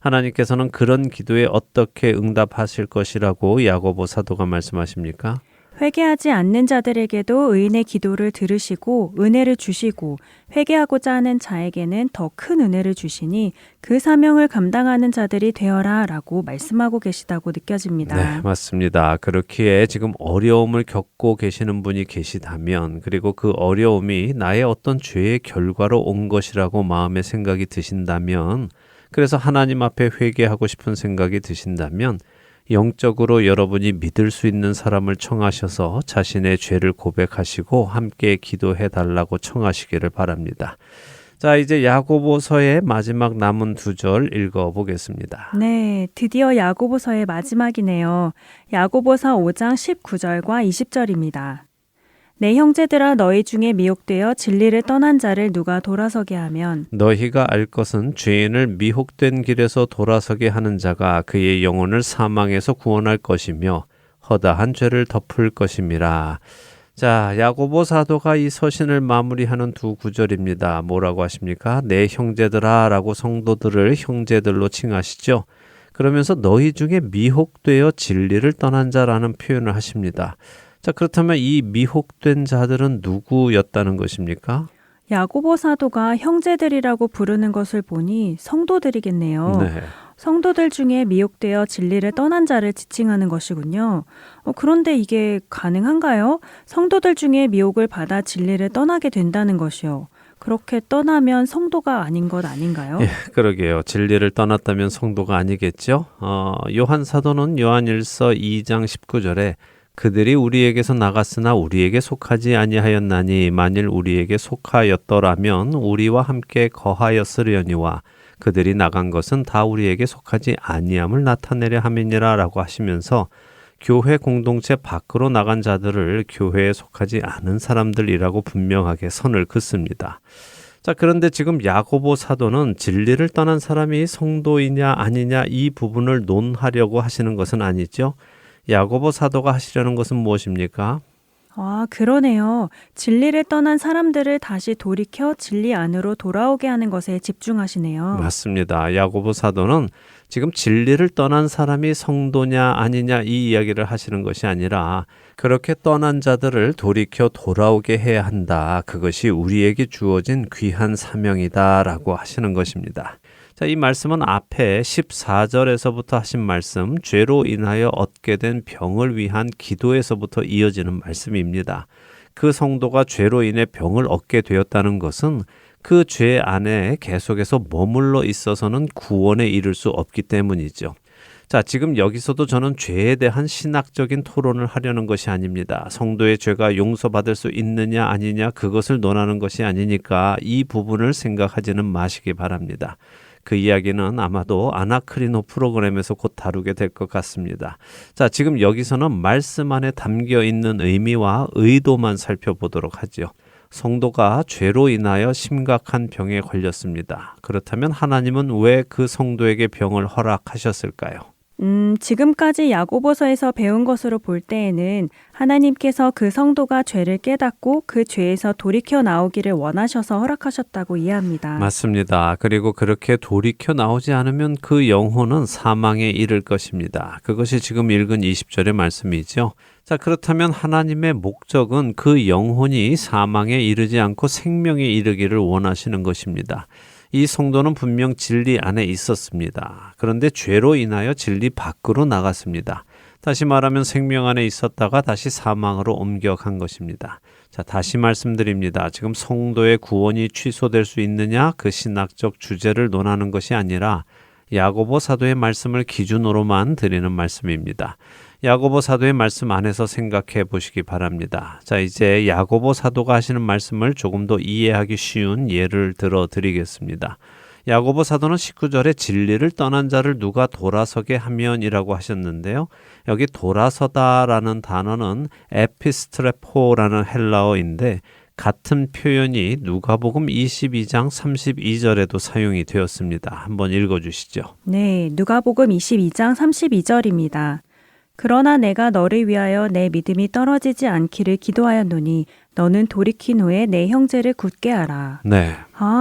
하나님께서는 그런 기도에 어떻게 응답하실 것이라고 야고보 사도가 말씀하십니까? 회개하지 않는 자들에게도 의인의 기도를 들으시고 은혜를 주시고 회개하고자 하는 자에게는 더 큰 은혜를 주시니 그 사명을 감당하는 자들이 되어라 라고 말씀하고 계시다고 느껴집니다. 네, 맞습니다. 그렇기에 지금 어려움을 겪고 계시는 분이 계시다면 그리고 그 어려움이 나의 어떤 죄의 결과로 온 것이라고 마음에 생각이 드신다면 그래서 하나님 앞에 회개하고 싶은 생각이 드신다면 영적으로 여러분이 믿을 수 있는 사람을 청하셔서 자신의 죄를 고백하시고 함께 기도해 달라고 청하시기를 바랍니다. 자, 이제 야고보서의 마지막 남은 2절 읽어보겠습니다. 네, 드디어 야고보서의 마지막이네요. 야고보서 5장 19절과 20절입니다. 내 형제들아 너희 중에 미혹되어 진리를 떠난 자를 누가 돌아서게 하면 너희가 알 것은 죄인을 미혹된 길에서 돌아서게 하는 자가 그의 영혼을 사망에서 구원할 것이며 허다한 죄를 덮을 것임이라. 자, 야고보 사도가 이 서신을 마무리하는 2구절입니다. 뭐라고 하십니까? 내 형제들아 라고 성도들을 형제들로 칭하시죠. 그러면서 너희 중에 미혹되어 진리를 떠난 자라는 표현을 하십니다. 자, 그렇다면 이 미혹된 자들은 누구였다는 것입니까? 야고보 사도가 형제들이라고 부르는 것을 보니 성도들이겠네요. 네. 성도들 중에 미혹되어 진리를 떠난 자를 지칭하는 것이군요. 그런데 이게 가능한가요? 성도들 중에 미혹을 받아 진리를 떠나게 된다는 것이요. 그렇게 떠나면 성도가 아닌 것 아닌가요? 예, 그러게요. 진리를 떠났다면 성도가 아니겠죠? 요한 사도는 요한일서 2장 19절에 그들이 우리에게서 나갔으나 우리에게 속하지 아니하였나니 만일 우리에게 속하였더라면 우리와 함께 거하였으려니와 그들이 나간 것은 다 우리에게 속하지 아니함을 나타내려 함이니라 라고 하시면서 교회 공동체 밖으로 나간 자들을 교회에 속하지 않은 사람들이라고 분명하게 선을 긋습니다. 자, 그런데 지금 야고보 사도는 진리를 떠난 사람이 성도이냐 아니냐 이 부분을 논하려고 하시는 것은 아니죠. 야고보 사도가 하시려는 것은 무엇입니까? 그러네요. 진리를 떠난 사람들을 다시 돌이켜 진리 안으로 돌아오게 하는 것에 집중하시네요. 맞습니다. 야고보 사도는 지금 진리를 떠난 사람이 성도냐 아니냐 이 이야기를 하시는 것이 아니라 그렇게 떠난 자들을 돌이켜 돌아오게 해야 한다. 그것이 우리에게 주어진 귀한 사명이다라고 하시는 것입니다. 자, 이 말씀은 앞에 14절에서부터 하신 말씀, 죄로 인하여 얻게 된 병을 위한 기도에서부터 이어지는 말씀입니다. 그 성도가 죄로 인해 병을 얻게 되었다는 것은 그 죄 안에 계속해서 머물러 있어서는 구원에 이를 수 없기 때문이죠. 자, 지금 여기서도 저는 죄에 대한 신학적인 토론을 하려는 것이 아닙니다. 성도의 죄가 용서받을 수 있느냐 아니냐 그것을 논하는 것이 아니니까 이 부분을 생각하지는 마시기 바랍니다. 그 이야기는 아마도 아나크리노 프로그램에서 곧 다루게 될 것 같습니다. 자, 지금 여기서는 말씀 안에 담겨 있는 의미와 의도만 살펴보도록 하죠. 성도가 죄로 인하여 심각한 병에 걸렸습니다. 그렇다면 하나님은 왜 그 성도에게 병을 허락하셨을까요? 지금까지 야고보서에서 배운 것으로 볼 때에는 하나님께서 그 성도가 죄를 깨닫고 그 죄에서 돌이켜 나오기를 원하셔서 허락하셨다고 이해합니다. 맞습니다. 그리고 그렇게 돌이켜 나오지 않으면 그 영혼은 사망에 이를 것입니다. 그것이 지금 읽은 20절의 말씀이죠. 자, 그렇다면 하나님의 목적은 그 영혼이 사망에 이르지 않고 생명에 이르기를 원하시는 것입니다. 이 성도는 분명 진리 안에 있었습니다. 그런데 죄로 인하여 진리 밖으로 나갔습니다. 다시 말하면 생명 안에 있었다가 다시 사망으로 옮겨간 것입니다. 자, 다시 말씀드립니다. 지금 성도의 구원이 취소될 수 있느냐 그 신학적 주제를 논하는 것이 아니라 야고보 사도의 말씀을 기준으로만 드리는 말씀입니다. 야고보 사도의 말씀 안에서 생각해 보시기 바랍니다. 자, 이제 야고보 사도가 하시는 말씀을 조금 더 이해하기 쉬운 예를 들어 드리겠습니다. 야고보 사도는 19절에 진리를 떠난 자를 누가 돌아서게 하면이라고 하셨는데요. 여기 돌아서다라는 단어는 에피스트레포라는 헬라어인데 같은 표현이 누가복음 22장 32절에도 사용이 되었습니다. 한번 읽어주시죠. 네, 누가복음 22장 32절입니다. 그러나 내가 너를 위하여 내 믿음이 떨어지지 않기를 기도하였노니 너는 돌이킨 후에 내 형제를 굳게 하라. 네.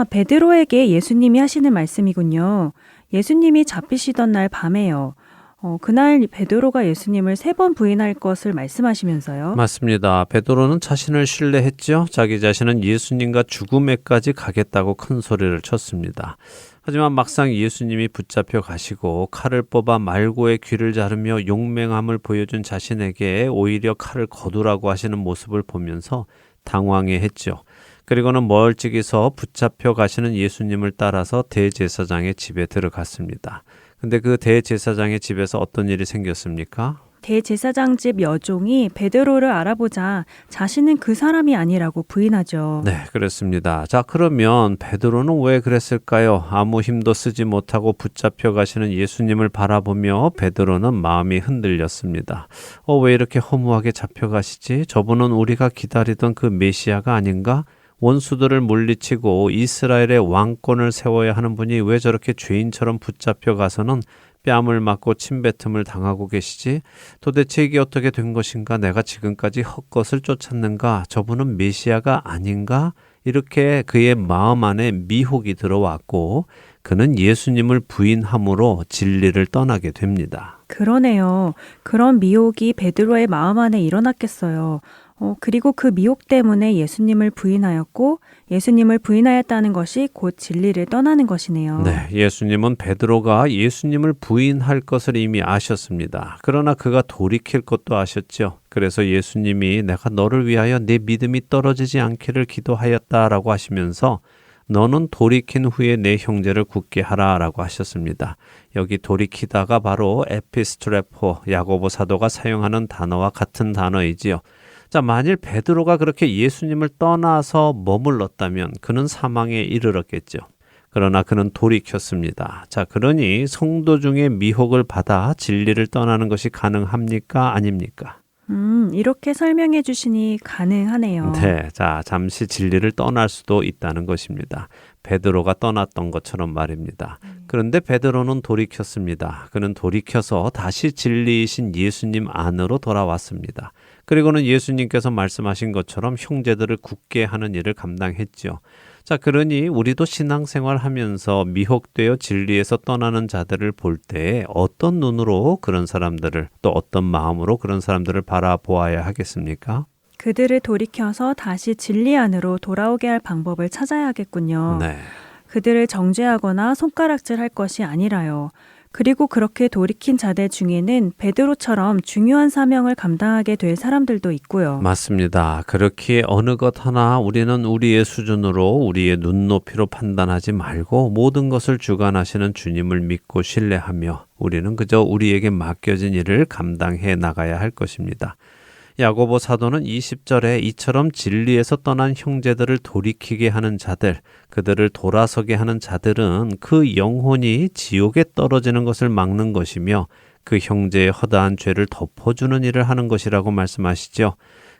베드로에게 예수님이 하시는 말씀이군요. 예수님이 잡히시던 날 밤에요. 그날 베드로가 예수님을 3번 부인할 것을 말씀하시면서요. 맞습니다. 베드로는 자신을 신뢰했죠. 자기 자신은 예수님과 죽음에까지 가겠다고 큰 소리를 쳤습니다. 하지만 막상 예수님이 붙잡혀 가시고 칼을 뽑아 말고의 귀를 자르며 용맹함을 보여준 자신에게 오히려 칼을 거두라고 하시는 모습을 보면서 당황해했죠. 그리고는 멀찍이서 붙잡혀 가시는 예수님을 따라서 대제사장의 집에 들어갔습니다. 근데 그 대제사장의 집에서 어떤 일이 생겼습니까? 대제사장 집 여종이 베드로를 알아보자 자신은 그 사람이 아니라고 부인하죠. 네, 그렇습니다. 자, 그러면 베드로는 왜 그랬을까요? 아무 힘도 쓰지 못하고 붙잡혀 가시는 예수님을 바라보며 베드로는 마음이 흔들렸습니다. 왜 이렇게 허무하게 잡혀가시지? 저분은 우리가 기다리던 그 메시아가 아닌가? 원수들을 물리치고 이스라엘의 왕권을 세워야 하는 분이 왜 저렇게 죄인처럼 붙잡혀 가서는 뺨을 맞고 침뱉음을 당하고 계시지? 도대체 이게 어떻게 된 것인가? 내가 지금까지 헛것을 쫓았는가? 저분은 메시아가 아닌가? 이렇게 그의 마음 안에 미혹이 들어왔고 그는 예수님을 부인함으로 진리를 떠나게 됩니다. 그러네요. 그런 미혹이 베드로의 마음 안에 일어났겠어요. 그리고 그 미혹 때문에 예수님을 부인하였고 예수님을 부인하였다는 것이 곧 진리를 떠나는 것이네요. 네, 예수님은 베드로가 예수님을 부인할 것을 이미 아셨습니다. 그러나 그가 돌이킬 것도 아셨죠. 그래서 예수님이 내가 너를 위하여 내 믿음이 떨어지지 않기를 기도하였다라고 하시면서 너는 돌이킨 후에 내 형제를 굳게 하라라고 하셨습니다. 여기 돌이키다가 바로 에피스트레포, 야고보 사도가 사용하는 단어와 같은 단어이지요. 자, 만일 베드로가 그렇게 예수님을 떠나서 머물렀다면 그는 사망에 이르렀겠죠. 그러나 그는 돌이켰습니다. 자, 그러니 성도 중에 미혹을 받아 진리를 떠나는 것이 가능합니까? 아닙니까? 이렇게 설명해 주시니 가능하네요. 네, 자, 잠시 진리를 떠날 수도 있다는 것입니다. 베드로가 떠났던 것처럼 말입니다. 그런데 베드로는 돌이켰습니다. 그는 돌이켜서 다시 진리이신 예수님 안으로 돌아왔습니다. 그리고는 예수님께서 말씀하신 것처럼 형제들을 굳게 하는 일을 감당했죠. 자, 그러니 우리도 신앙생활 하면서 미혹되어 진리에서 떠나는 자들을 볼 때 어떤 눈으로 그런 사람들을 또 어떤 마음으로 그런 사람들을 바라보아야 하겠습니까? 그들을 돌이켜서 다시 진리 안으로 돌아오게 할 방법을 찾아야겠군요. 네. 그들을 정죄하거나 손가락질 할 것이 아니라요. 그리고 그렇게 돌이킨 자들 중에는 베드로처럼 중요한 사명을 감당하게 될 사람들도 있고요. 맞습니다. 그렇게 어느 것 하나 우리는 우리의 수준으로 우리의 눈높이로 판단하지 말고 모든 것을 주관하시는 주님을 믿고 신뢰하며 우리는 그저 우리에게 맡겨진 일을 감당해 나가야 할 것입니다. 야고보 사도는 20절에 이처럼 진리에서 떠난 형제들을 돌이키게 하는 자들, 그들을 돌아서게 하는 자들은 그 영혼이 지옥에 떨어지는 것을 막는 것이며 그 형제의 허다한 죄를 덮어주는 일을 하는 것이라고 말씀하시죠.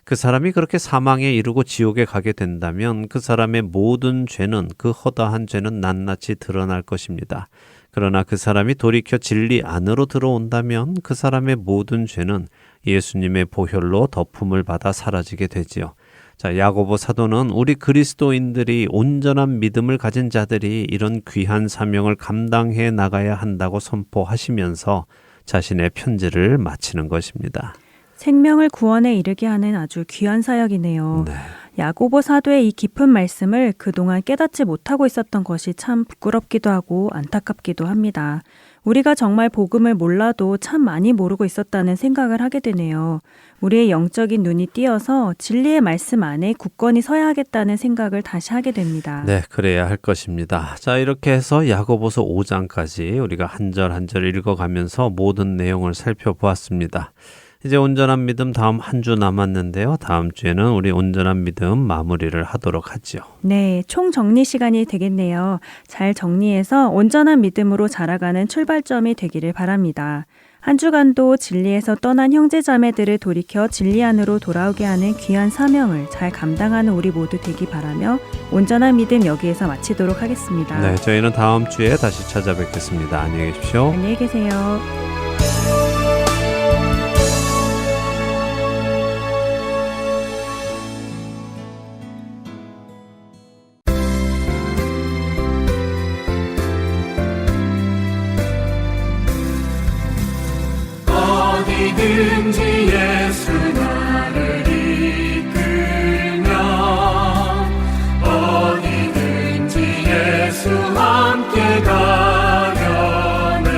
그 사람이 그렇게 사망에 이르고 지옥에 가게 된다면 그 사람의 모든 죄는, 그 허다한 죄는 낱낱이 드러날 것입니다. 그러나 그 사람이 돌이켜 진리 안으로 들어온다면 그 사람의 모든 죄는 예수님의 보혈로 덮음을 받아 사라지게 되지요. 자, 야고보 사도는 우리 그리스도인들이 온전한 믿음을 가진 자들이 이런 귀한 사명을 감당해 나가야 한다고 선포하시면서 자신의 편지를 마치는 것입니다. 생명을 구원에 이르게 하는 아주 귀한 사역이네요. 네. 야고보 사도의 이 깊은 말씀을 그동안 깨닫지 못하고 있었던 것이 참 부끄럽기도 하고 안타깝기도 합니다. 우리가 정말 복음을 몰라도 참 많이 모르고 있었다는 생각을 하게 되네요. 우리의 영적인 눈이 띄어서 진리의 말씀 안에 굳건히 서야 하겠다는 생각을 다시 하게 됩니다. 네, 그래야 할 것입니다. 자, 이렇게 해서 야고보서 5장까지 우리가 한 절 한 절 읽어가면서 모든 내용을 살펴보았습니다. 이제 온전한 믿음 다음 한 주 남았는데요. 다음 주에는 우리 온전한 믿음 마무리를 하도록 하죠. 네, 총 정리 시간이 되겠네요. 잘 정리해서 온전한 믿음으로 자라가는 출발점이 되기를 바랍니다. 한 주간도 진리에서 떠난 형제자매들을 돌이켜 진리 안으로 돌아오게 하는 귀한 사명을 잘 감당하는 우리 모두 되기 바라며 온전한 믿음 여기에서 마치도록 하겠습니다. 네, 저희는 다음 주에 다시 찾아뵙겠습니다. 안녕히 계십시오. 안녕히 계세요. 어디든지 예수 나를 이끌면 어디든지 예수 함께 가려네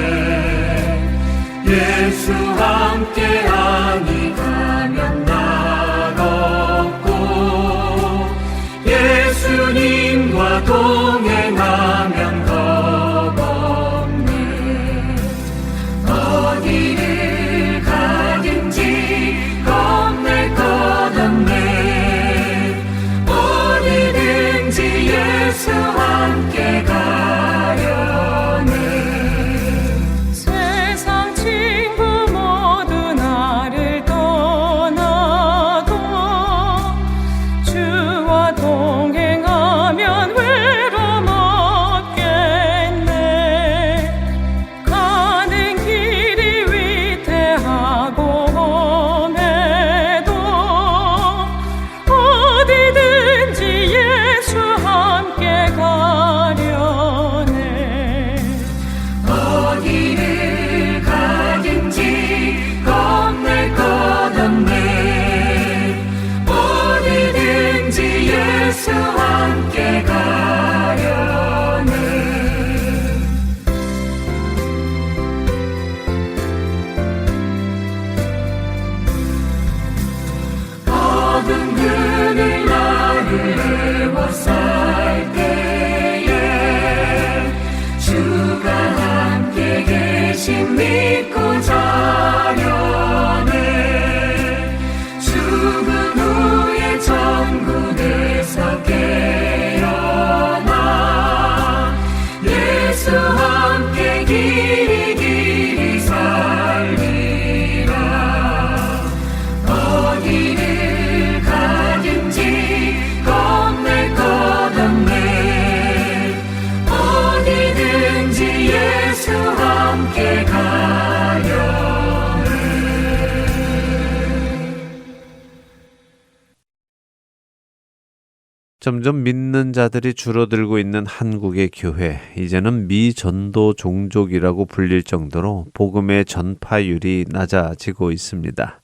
예수 함께하니 가면 나없고 예수님과 동행하면 겁없네 어디를 가든지 겁낼 것 없네 어디든지 예수 함께 가려네 세상 친구 모두 나를 떠나도 주와 동행하면 외로움 없겠네 가는 길이 대신 믿고 자려네. 죽은 후에 천국에서 깨어나 예수와 함께 길이 길이 살리라. 어디를 가든지 겁낼 것 없네. 어디든지 예수와 함께 가려네. 점점 믿는 자들이 줄어들고 있는 한국의 교회, 이제는 미전도 종족이라고 불릴 정도로 복음의 전파율이 낮아지고 있습니다.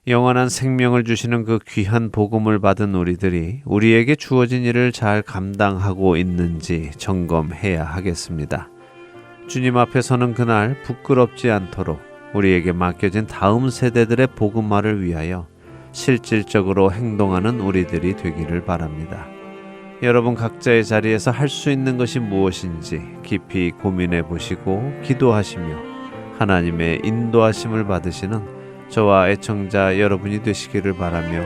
영원한 생명을 주시는 그 귀한 복음을 받은 우리들이 우리에게 주어진 일을 잘 감당하고 있는지 점검해야 하겠습니다. 주님 앞에 서는 그날 부끄럽지 않도록 우리에게 맡겨진 다음 세대들의 복음화를 위하여 실질적으로 행동하는 우리들이 되기를 바랍니다. 여러분 각자의 자리에서 할 수 있는 것이 무엇인지 깊이 고민해 보시고 기도하시며 하나님의 인도하심을 받으시는 저와 애청자 여러분이 되시기를 바라며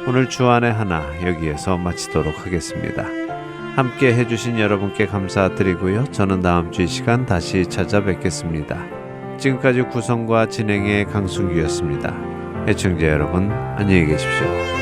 오늘 주안의 하나 여기에서 마치도록 하겠습니다. 함께 해주신 여러분께 감사드리고요. 저는 다음 주 이 시간 다시 찾아뵙겠습니다. 지금까지 구성과 진행의 강순규였습니다. 애청자 여러분 안녕히 계십시오.